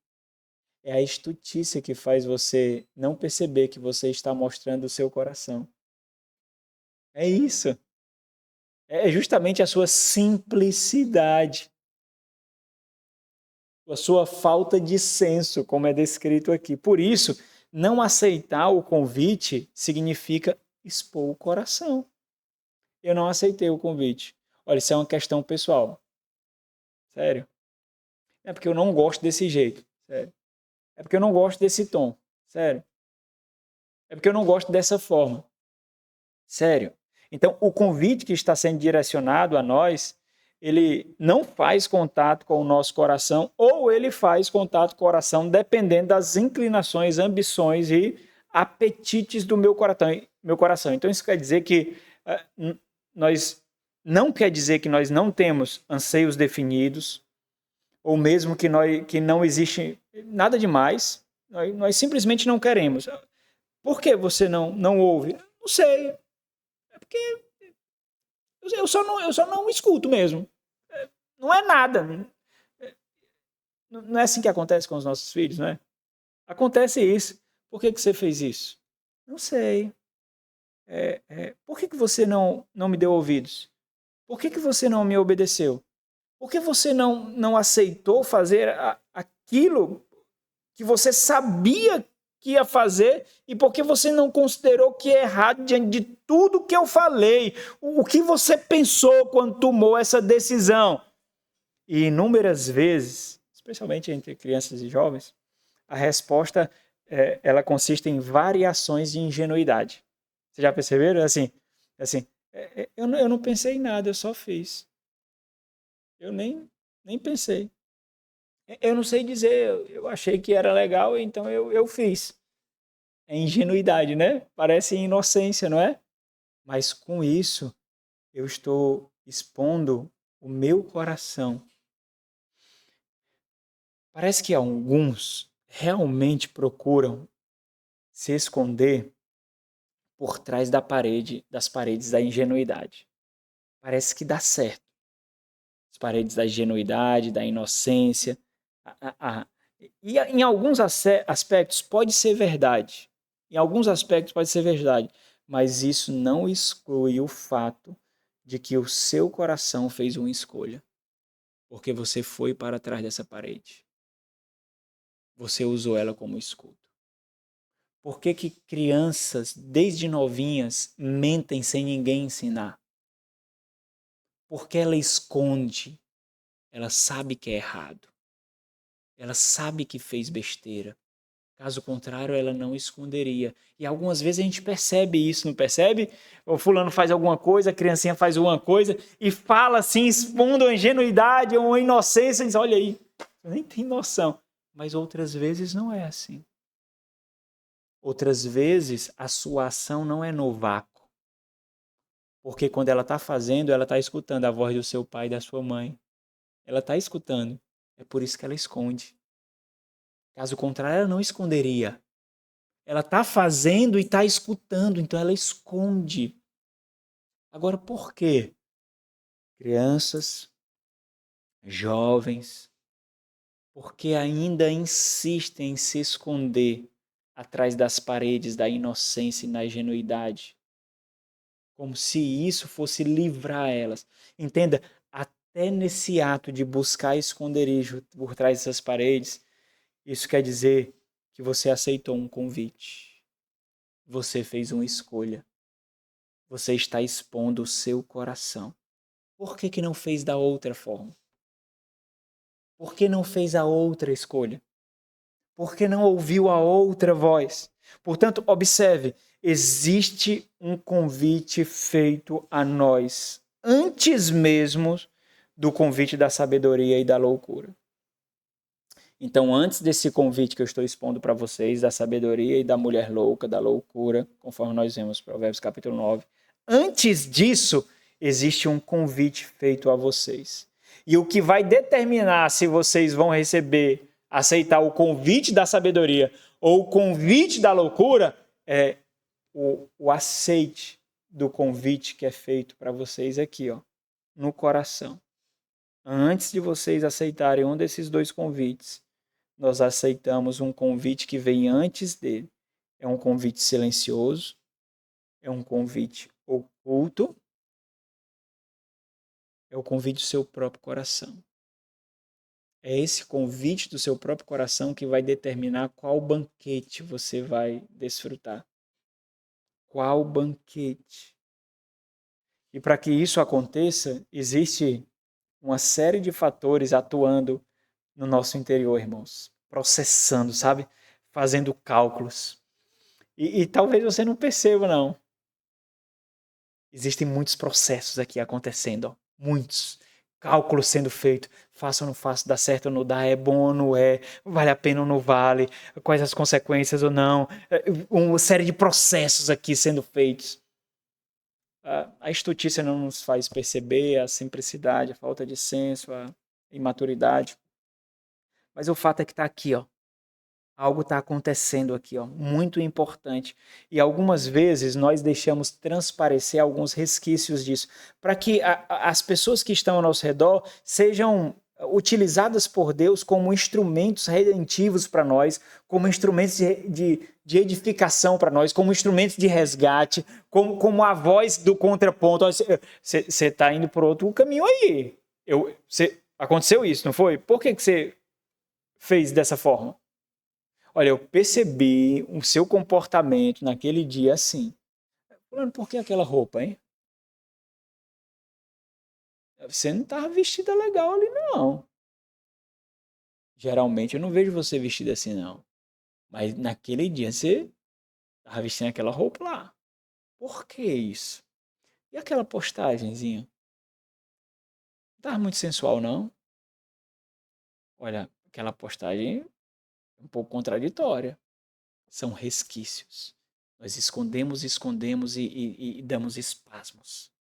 É a estutícia que faz você não perceber que você está mostrando o seu coração. É isso. É justamente a sua simplicidade. A sua falta de senso, como é descrito aqui. Por isso, não aceitar o convite significa expor o coração. Eu não aceitei o convite. Olha, isso é uma questão pessoal. Sério. É porque eu não gosto desse jeito. Sério. É porque eu não gosto desse tom. Sério. É porque eu não gosto dessa forma. Sério. Então, o convite que está sendo direcionado a nós, ele não faz contato com o nosso coração ou ele faz contato com o coração dependendo das inclinações, ambições e apetites do meu coração. Então, isso quer dizer que nós não quer dizer que nós não temos anseios definidos ou mesmo que não existe nada demais. Nós simplesmente não queremos. Por que você não ouve? Não sei. É porque eu só não escuto mesmo. Não é nada. Não é assim que acontece com os nossos filhos, não é? Acontece isso. Por que você fez isso? Não sei. Por Por que você não me deu ouvidos? Por que você não me obedeceu? Por que você não aceitou fazer aquilo que você sabia que ia fazer e por que você não considerou que é errado diante de tudo que eu falei? O que você pensou quando tomou essa decisão? E inúmeras vezes, especialmente entre crianças e jovens, a resposta ela consiste em variações de ingenuidade. Vocês já perceberam? Assim, eu não pensei em nada, eu só fiz. Eu nem pensei. Eu não sei dizer, eu achei que era legal, então eu fiz. É ingenuidade, né? Parece inocência, não é? Mas com isso, eu estou expondo o meu coração. Parece que alguns realmente procuram se esconder por trás das paredes da ingenuidade. Parece que dá certo. As paredes da ingenuidade, da inocência. E em alguns aspectos pode ser verdade. Em alguns aspectos pode ser verdade. Mas isso não exclui o fato de que o seu coração fez uma escolha. Porque você foi para trás dessa parede. Você usou ela como escudo. Por que crianças, desde novinhas, mentem sem ninguém ensinar? Porque ela esconde. Ela sabe que é errado. Ela sabe que fez besteira. Caso contrário, ela não esconderia. E algumas vezes a gente percebe isso, não percebe? O fulano faz alguma coisa, a criancinha faz alguma coisa e fala assim, expondo a ingenuidade ou a inocência. E diz, olha aí, eu nem tem noção. Mas outras vezes não é assim. Outras vezes a sua ação não é no vácuo. Porque quando ela está fazendo, ela está escutando a voz do seu pai e da sua mãe. Ela está escutando. É por isso que ela esconde. Caso contrário, ela não esconderia. Ela está fazendo e está escutando, então ela esconde. Agora, por quê? Crianças, jovens, porque ainda insistem em se esconder atrás das paredes da inocência e da ingenuidade. Como se isso fosse livrar elas. Entenda, até nesse ato de buscar esconderijo por trás dessas paredes, isso quer dizer que você aceitou um convite. Você fez uma escolha. Você está expondo o seu coração. Por que não fez da outra forma? Por que não fez a outra escolha? Por que não ouviu a outra voz? Portanto, observe, existe um convite feito a nós antes mesmo do convite da sabedoria e da loucura. Então, antes desse convite que eu estou expondo para vocês, da sabedoria e da mulher louca, da loucura, conforme nós vemos Provérbios capítulo 9, antes disso, existe um convite feito a vocês. E o que vai determinar se vocês vão aceitar o convite da sabedoria ou o convite da loucura é o aceite do convite que é feito para vocês aqui, ó, no coração. Antes de vocês aceitarem um desses dois convites, nós aceitamos um convite que vem antes dele. É um convite silencioso, é um convite oculto, é o convite do seu próprio coração. É esse convite do seu próprio coração que vai determinar qual banquete você vai desfrutar. Qual banquete? E para que isso aconteça, existe uma série de fatores atuando no nosso interior, irmãos. Processando, sabe? Fazendo cálculos. E talvez você não perceba, não. Existem muitos processos aqui acontecendo, ó. Muitos. Cálculos sendo feitos. Faço ou não faço, dá certo ou não dá, é bom ou não é, vale a pena ou não vale, quais as consequências ou não. Uma série de processos aqui sendo feitos. A estutícia não nos faz perceber a simplicidade, a falta de senso, a imaturidade. Mas o fato é que está aqui, ó. Algo está acontecendo aqui, ó, muito importante. E algumas vezes nós deixamos transparecer alguns resquícios disso, para que as pessoas que estão ao nosso redor sejam utilizadas por Deus como instrumentos redentivos para nós, como instrumentos de edificação para nós, como instrumentos de resgate, como a voz do contraponto. Você está indo por outro caminho aí. Aconteceu isso, não foi? Por que você fez dessa forma? Olha, eu percebi o seu comportamento naquele dia assim. Fulano, por que aquela roupa, hein? Você não estava vestida legal ali, não. Geralmente eu não vejo você vestida assim, não. Mas naquele dia você estava vestindo aquela roupa lá. Por que isso? E aquela postagenzinha? Não estava muito sensual, não? Olha, aquela postagem é um pouco contraditória. São resquícios. Nós escondemos e damos espasmos.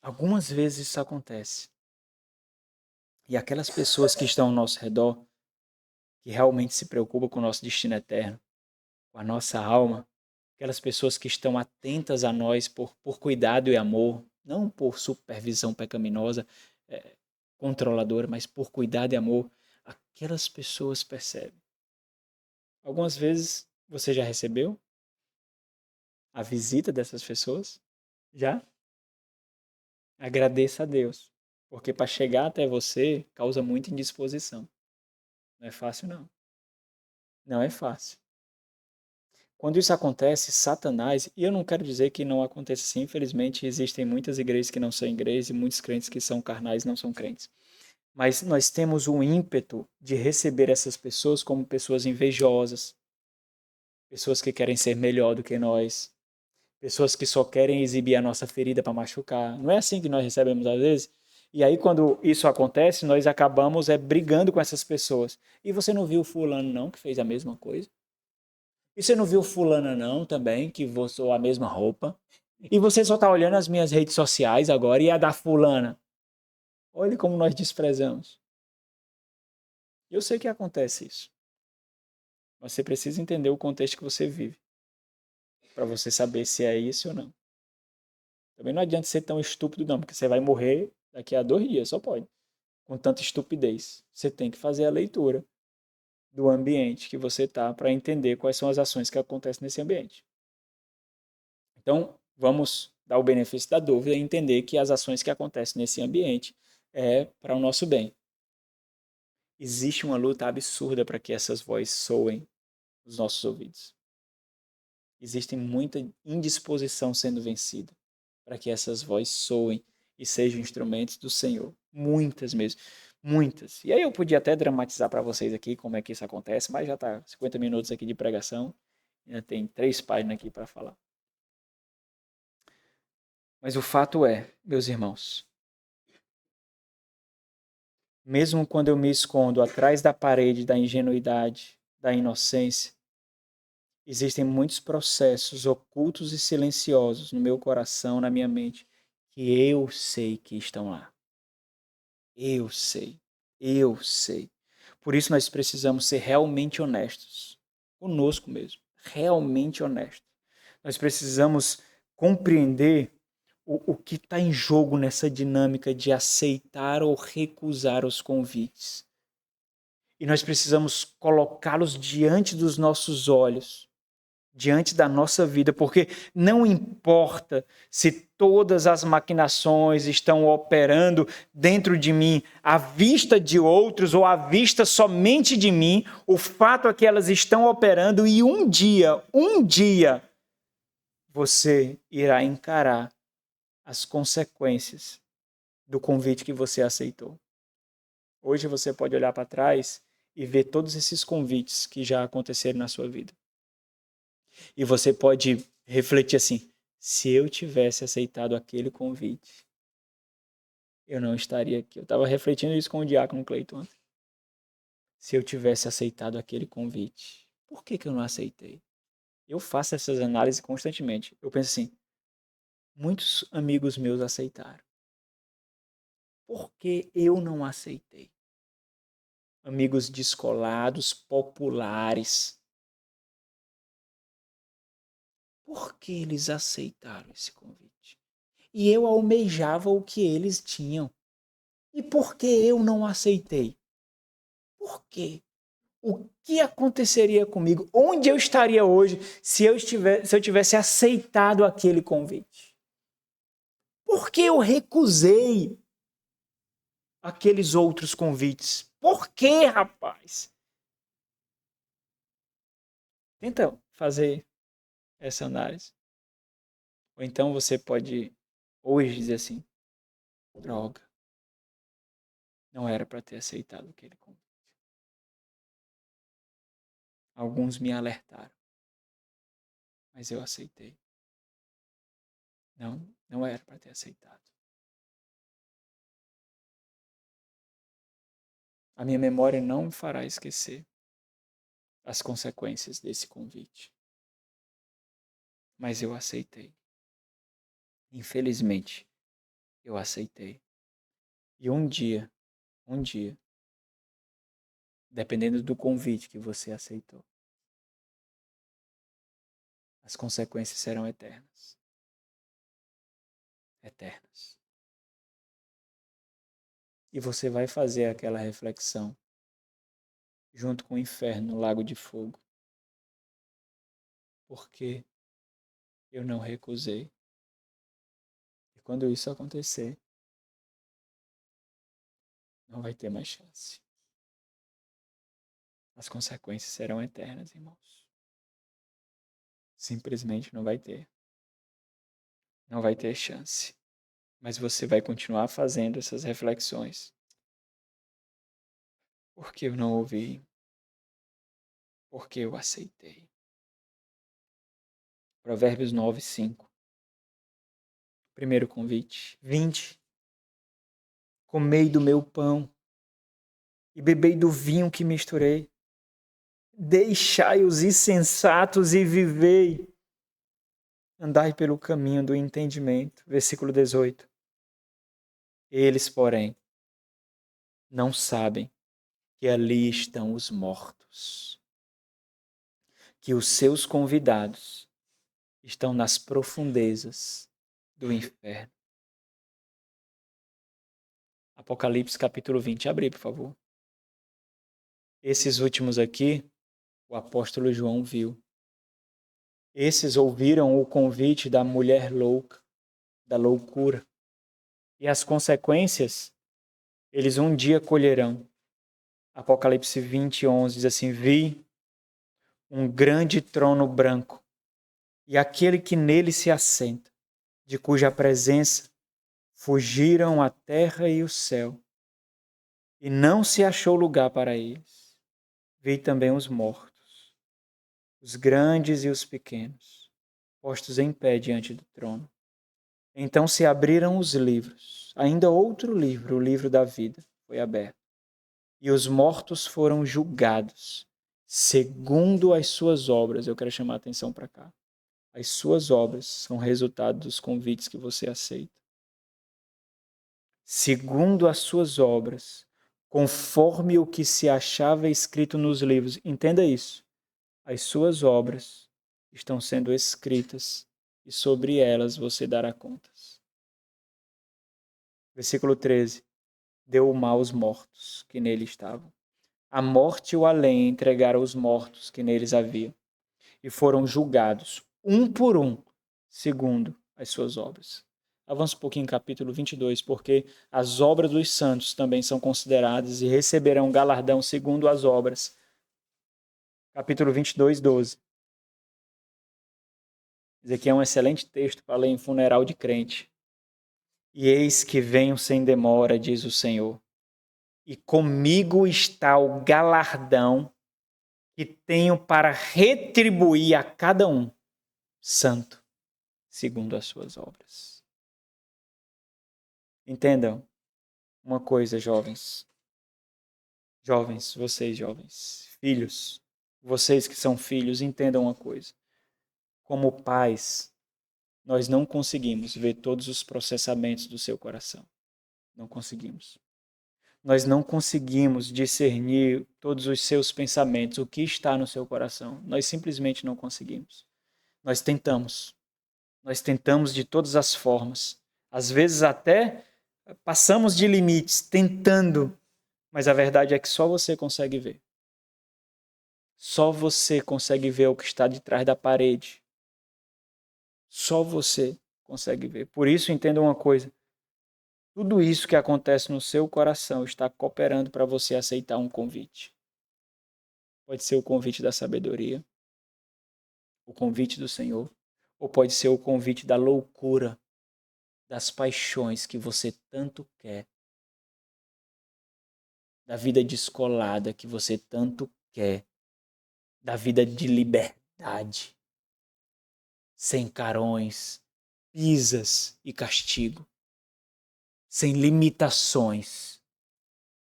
Algumas vezes isso acontece. E aquelas pessoas que estão ao nosso redor, que realmente se preocupam com o nosso destino eterno, com a nossa alma, aquelas pessoas que estão atentas a nós por cuidado e amor, não por supervisão pecaminosa, controladora, mas por cuidado e amor, aquelas pessoas percebem. Algumas vezes você já recebeu a visita dessas pessoas? Já? Agradeça a Deus, porque para chegar até você causa muita indisposição. Não é fácil, não. Não é fácil. Quando isso acontece, Satanás, e eu não quero dizer que não aconteça assim, infelizmente existem muitas igrejas que não são igrejas e muitos crentes que são carnais não são crentes. Mas nós temos o ímpeto de receber essas pessoas como pessoas invejosas, pessoas que querem ser melhor do que nós, pessoas que só querem exibir a nossa ferida para machucar. Não é assim que nós recebemos às vezes? E aí quando isso acontece, nós acabamos brigando com essas pessoas. E você não viu fulano não que fez a mesma coisa? E você não viu fulana não também, que usou a mesma roupa? E você só tá olhando as minhas redes sociais agora e a da fulana. Olha como nós desprezamos. Eu sei que acontece isso. Mas você precisa entender o contexto que você vive. Para você saber se é isso ou não. Também não adianta ser tão estúpido não, porque você vai morrer daqui a 2 dias, só pode. Com tanta estupidez. Você tem que fazer a leitura do ambiente que você está para entender quais são as ações que acontecem nesse ambiente. Então, vamos dar o benefício da dúvida e entender que as ações que acontecem nesse ambiente é para o nosso bem. Existe uma luta absurda para que essas vozes soem nos nossos ouvidos. Existe muita indisposição sendo vencida para que essas vozes soem e sejam instrumentos do Senhor. Muitas mesmo. Muitas. E aí eu podia até dramatizar para vocês aqui como é que isso acontece, mas já está 50 minutos aqui de pregação. Ainda tem 3 páginas aqui para falar. Mas o fato é, meus irmãos, mesmo quando eu me escondo atrás da parede da ingenuidade, da inocência, existem muitos processos ocultos e silenciosos no meu coração, na minha mente, que eu sei que estão lá. Eu sei. Eu sei. Por isso nós precisamos ser realmente honestos. Conosco mesmo. Realmente honestos. Nós precisamos compreender o que está em jogo nessa dinâmica de aceitar ou recusar os convites. E nós precisamos colocá-los diante dos nossos olhos, diante da nossa vida, porque não importa se todas as maquinações estão operando dentro de mim à vista de outros ou à vista somente de mim, o fato é que elas estão operando e um dia, você irá encarar as consequências do convite que você aceitou. Hoje você pode olhar para trás e ver todos esses convites que já aconteceram na sua vida. E você pode refletir assim: se eu tivesse aceitado aquele convite, eu não estaria aqui. Eu estava refletindo isso com o diácono Cleiton. Se eu tivesse aceitado aquele convite, por que eu não aceitei? Eu faço essas análises constantemente. Eu penso assim: muitos amigos meus aceitaram. Por que eu não aceitei? Amigos descolados, populares. Por que eles aceitaram esse convite? E eu almejava o que eles tinham. E por que eu não aceitei? Por quê? O que aconteceria comigo? Onde eu estaria hoje se eu tivesse aceitado aquele convite? Por que eu recusei aqueles outros convites? Por que, rapaz? Tenta fazer essa análise. Ou então você pode hoje dizer assim: droga, não era para ter aceitado aquele convite. Alguns me alertaram, mas eu aceitei. Não era para ter aceitado. A minha memória não me fará esquecer as consequências desse convite. Mas eu aceitei. Infelizmente, eu aceitei. E um dia, dependendo do convite que você aceitou, as consequências serão eternas. Eternas. E você vai fazer aquela reflexão junto com o inferno no lago de fogo. Porque eu não recusei. E quando isso acontecer, não vai ter mais chance. As consequências serão eternas, irmãos. Simplesmente não vai ter. Não vai ter chance. Mas você vai continuar fazendo essas reflexões. Por que eu não ouvi? Por que eu aceitei? Provérbios 9, 5. Primeiro convite. Vinde, comei do meu pão e bebei do vinho que misturei. Deixai os insensatos e vivei. Andai pelo caminho do entendimento. Versículo 18. Eles, porém, não sabem que ali estão os mortos, que os seus convidados estão nas profundezas do inferno. Apocalipse capítulo 20. Abre, por favor. Esses últimos aqui, o apóstolo João viu. Esses ouviram o convite da mulher louca, da loucura. E as consequências, eles um dia colherão. Apocalipse 20, 11 diz assim: vi um grande trono branco e aquele que nele se assenta, de cuja presença fugiram a terra e o céu, e não se achou lugar para eles. Vi também os mortos, os grandes e os pequenos, postos em pé diante do trono. Então se abriram os livros. Ainda outro livro, o livro da vida, foi aberto. E os mortos foram julgados segundo as suas obras. Eu quero chamar a atenção para cá. As suas obras são resultado dos convites que você aceita. Segundo as suas obras, conforme o que se achava escrito nos livros. Entenda isso. As suas obras estão sendo escritas e sobre elas você dará contas. Versículo 13. Deu o mal aos mortos que nele estavam. A morte e o além entregaram os mortos que neles haviam, e foram julgados, um por um, segundo as suas obras. Avança um pouquinho em capítulo 22, porque as obras dos santos também são consideradas e receberão galardão segundo as obras. Capítulo 22, 12. Esse aqui é um excelente texto para ler em funeral de crente. E eis que venho sem demora, diz o Senhor, e comigo está o galardão que tenho para retribuir a cada um, santo, segundo as suas obras. Entendam uma coisa, jovens. Jovens, vocês jovens, filhos, vocês que são filhos, entendam uma coisa. Como pais, nós não conseguimos ver todos os processamentos do seu coração. Não conseguimos. Nós não conseguimos discernir todos os seus pensamentos, o que está no seu coração. Nós simplesmente não conseguimos. Nós tentamos. Nós tentamos de todas as formas. Às vezes até passamos de limites tentando, mas a verdade é que só você consegue ver. Só você consegue ver o que está de trás da parede. Só você consegue ver. Por isso, entenda uma coisa. Tudo isso que acontece no seu coração está cooperando para você aceitar um convite. Pode ser o convite da sabedoria, o convite do Senhor, ou pode ser o convite da loucura, das paixões que você tanto quer, da vida descolada que você tanto quer, da vida de liberdade, sem carões, pisas e castigo, sem limitações.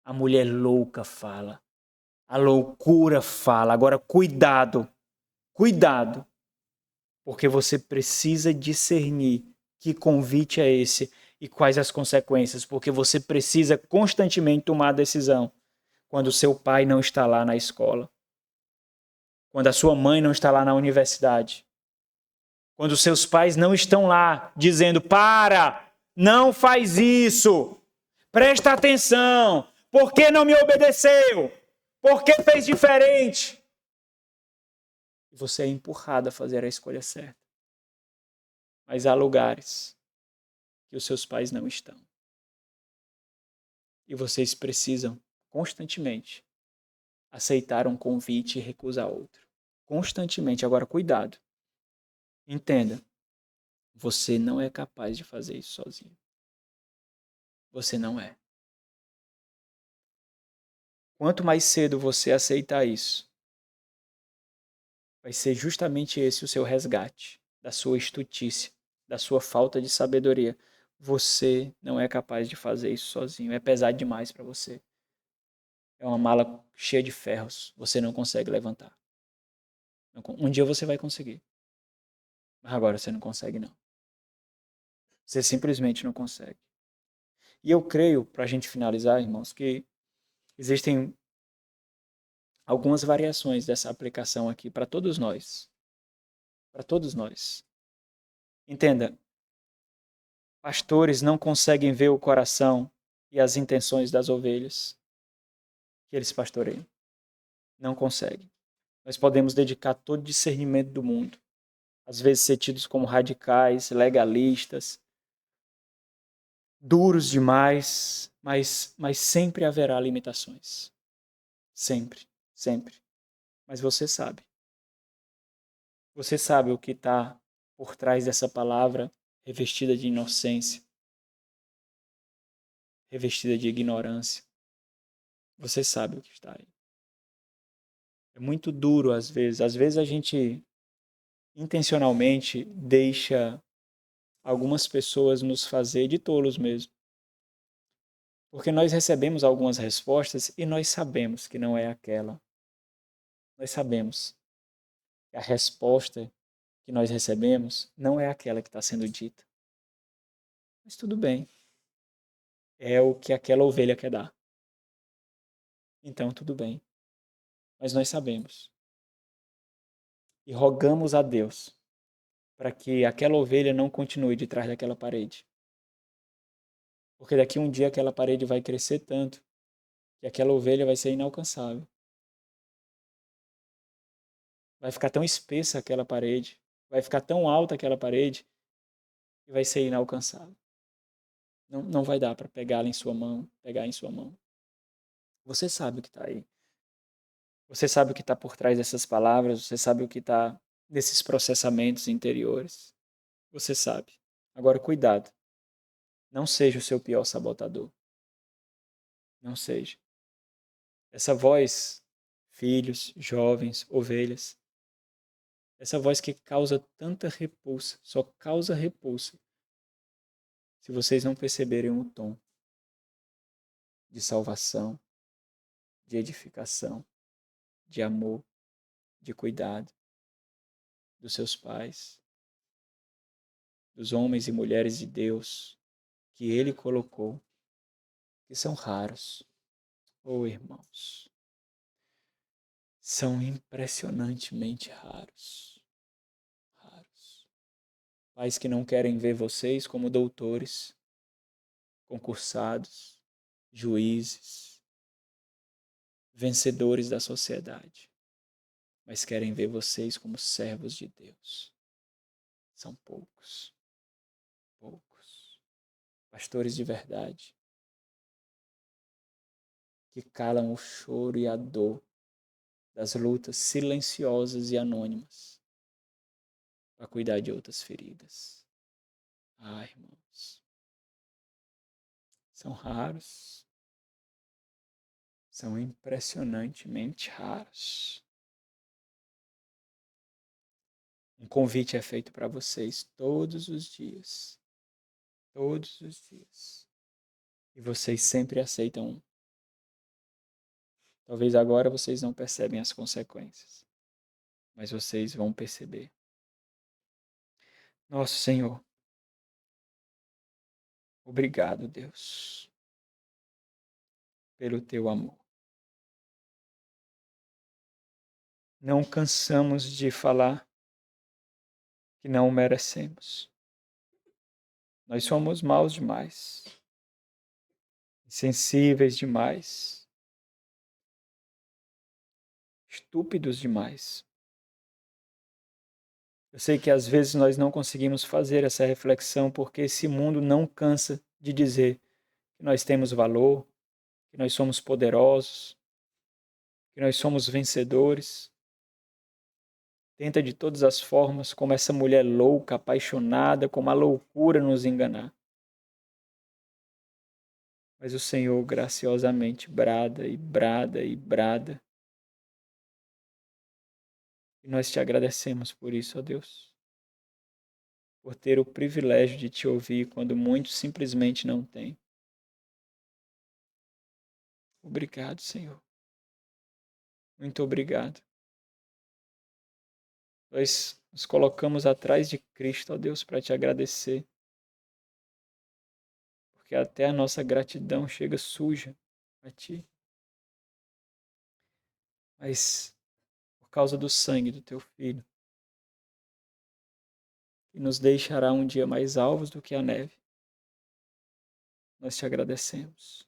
A mulher louca fala, a loucura fala. Agora, cuidado, cuidado, porque você precisa discernir que convite é esse e quais as consequências, porque você precisa constantemente tomar a decisão quando seu pai não está lá na escola, quando a sua mãe não está lá na universidade, quando seus pais não estão lá dizendo: para, não faz isso, presta atenção, por que não me obedeceu? Por que fez diferente? E você é empurrado a fazer a escolha certa. Mas há lugares que os seus pais não estão. E vocês precisam constantemente aceitar um convite e recusar outro. Constantemente. Agora, cuidado. Entenda. Você não é capaz de fazer isso sozinho. Você não é. Quanto mais cedo você aceitar isso, vai ser justamente esse o seu resgate da sua estutícia, da sua falta de sabedoria. Você não é capaz de fazer isso sozinho. É pesado demais para você. É uma mala cheia de ferros. Você não consegue levantar. Um dia você vai conseguir. Mas agora você não consegue, não. Você simplesmente não consegue. E eu creio, para a gente finalizar, irmãos, que existem algumas variações dessa aplicação aqui para todos nós. Para todos nós. Entenda, pastores não conseguem ver o coração e as intenções das ovelhas que eles pastoreiam. Não conseguem. Nós podemos dedicar todo o discernimento do mundo, às vezes ser tidos como radicais, legalistas, duros demais, mas sempre haverá limitações. Sempre, sempre. Mas você sabe. Você sabe o que está por trás dessa palavra revestida de inocência, revestida de ignorância. Você sabe o que está aí. É muito duro às vezes. Às vezes a gente intencionalmente deixa algumas pessoas nos fazer de tolos mesmo. Porque nós recebemos algumas respostas e nós sabemos que não é aquela. Nós sabemos que a resposta que nós recebemos não é aquela que está sendo dita. Mas tudo bem. É o que aquela ovelha quer dar. Então tudo bem. Mas nós sabemos. E rogamos a Deus para que aquela ovelha não continue de trás daquela parede. Porque daqui um dia aquela parede vai crescer tanto que aquela ovelha vai ser inalcançável. Vai ficar tão espessa aquela parede, vai ficar tão alta aquela parede que vai ser inalcançável. Não vai dar para pegá-la em sua mão, pegar em sua mão. Você sabe o que está aí. Você sabe o que está por trás dessas palavras, você sabe o que está nesses processamentos interiores. Você sabe. Agora, cuidado. Não seja o seu pior sabotador. Não seja. Essa voz, filhos, jovens, ovelhas, essa voz que causa tanta repulsa, só causa repulsa se vocês não perceberem o tom de salvação, de edificação, de amor, de cuidado dos seus pais, dos homens e mulheres de Deus que Ele colocou, que são raros. Oh, irmãos, são impressionantemente raros. Raros. Pais que não querem ver vocês como doutores, concursados, juízes, vencedores da sociedade, mas querem ver vocês como servos de Deus. São poucos, poucos. Pastores de verdade, que calam o choro e a dor das lutas silenciosas e anônimas para cuidar de outras feridas. Ah, irmãos, são raros, são impressionantemente raros. Um convite é feito para vocês todos os dias. Todos os dias. E vocês sempre aceitam um. Talvez agora vocês não percebem as consequências, mas vocês vão perceber. Nosso Senhor, obrigado, Deus, pelo teu amor. Não cansamos de falar que não o merecemos. Nós somos maus demais, insensíveis demais, estúpidos demais. Eu sei que às vezes nós não conseguimos fazer essa reflexão porque esse mundo não cansa de dizer que nós temos valor, que nós somos poderosos, que nós somos vencedores. Tenta de todas as formas, como essa mulher louca, apaixonada, como a loucura nos enganar. Mas o Senhor graciosamente brada e brada e brada. E nós te agradecemos por isso, ó Deus. Por ter o privilégio de te ouvir quando muitos simplesmente não têm. Obrigado, Senhor. Muito obrigado. Nós nos colocamos atrás de Cristo, ó Deus, para te agradecer. Porque até a nossa gratidão chega suja a ti. Mas por causa do sangue do teu Filho, que nos deixará um dia mais alvos do que a neve, nós te agradecemos.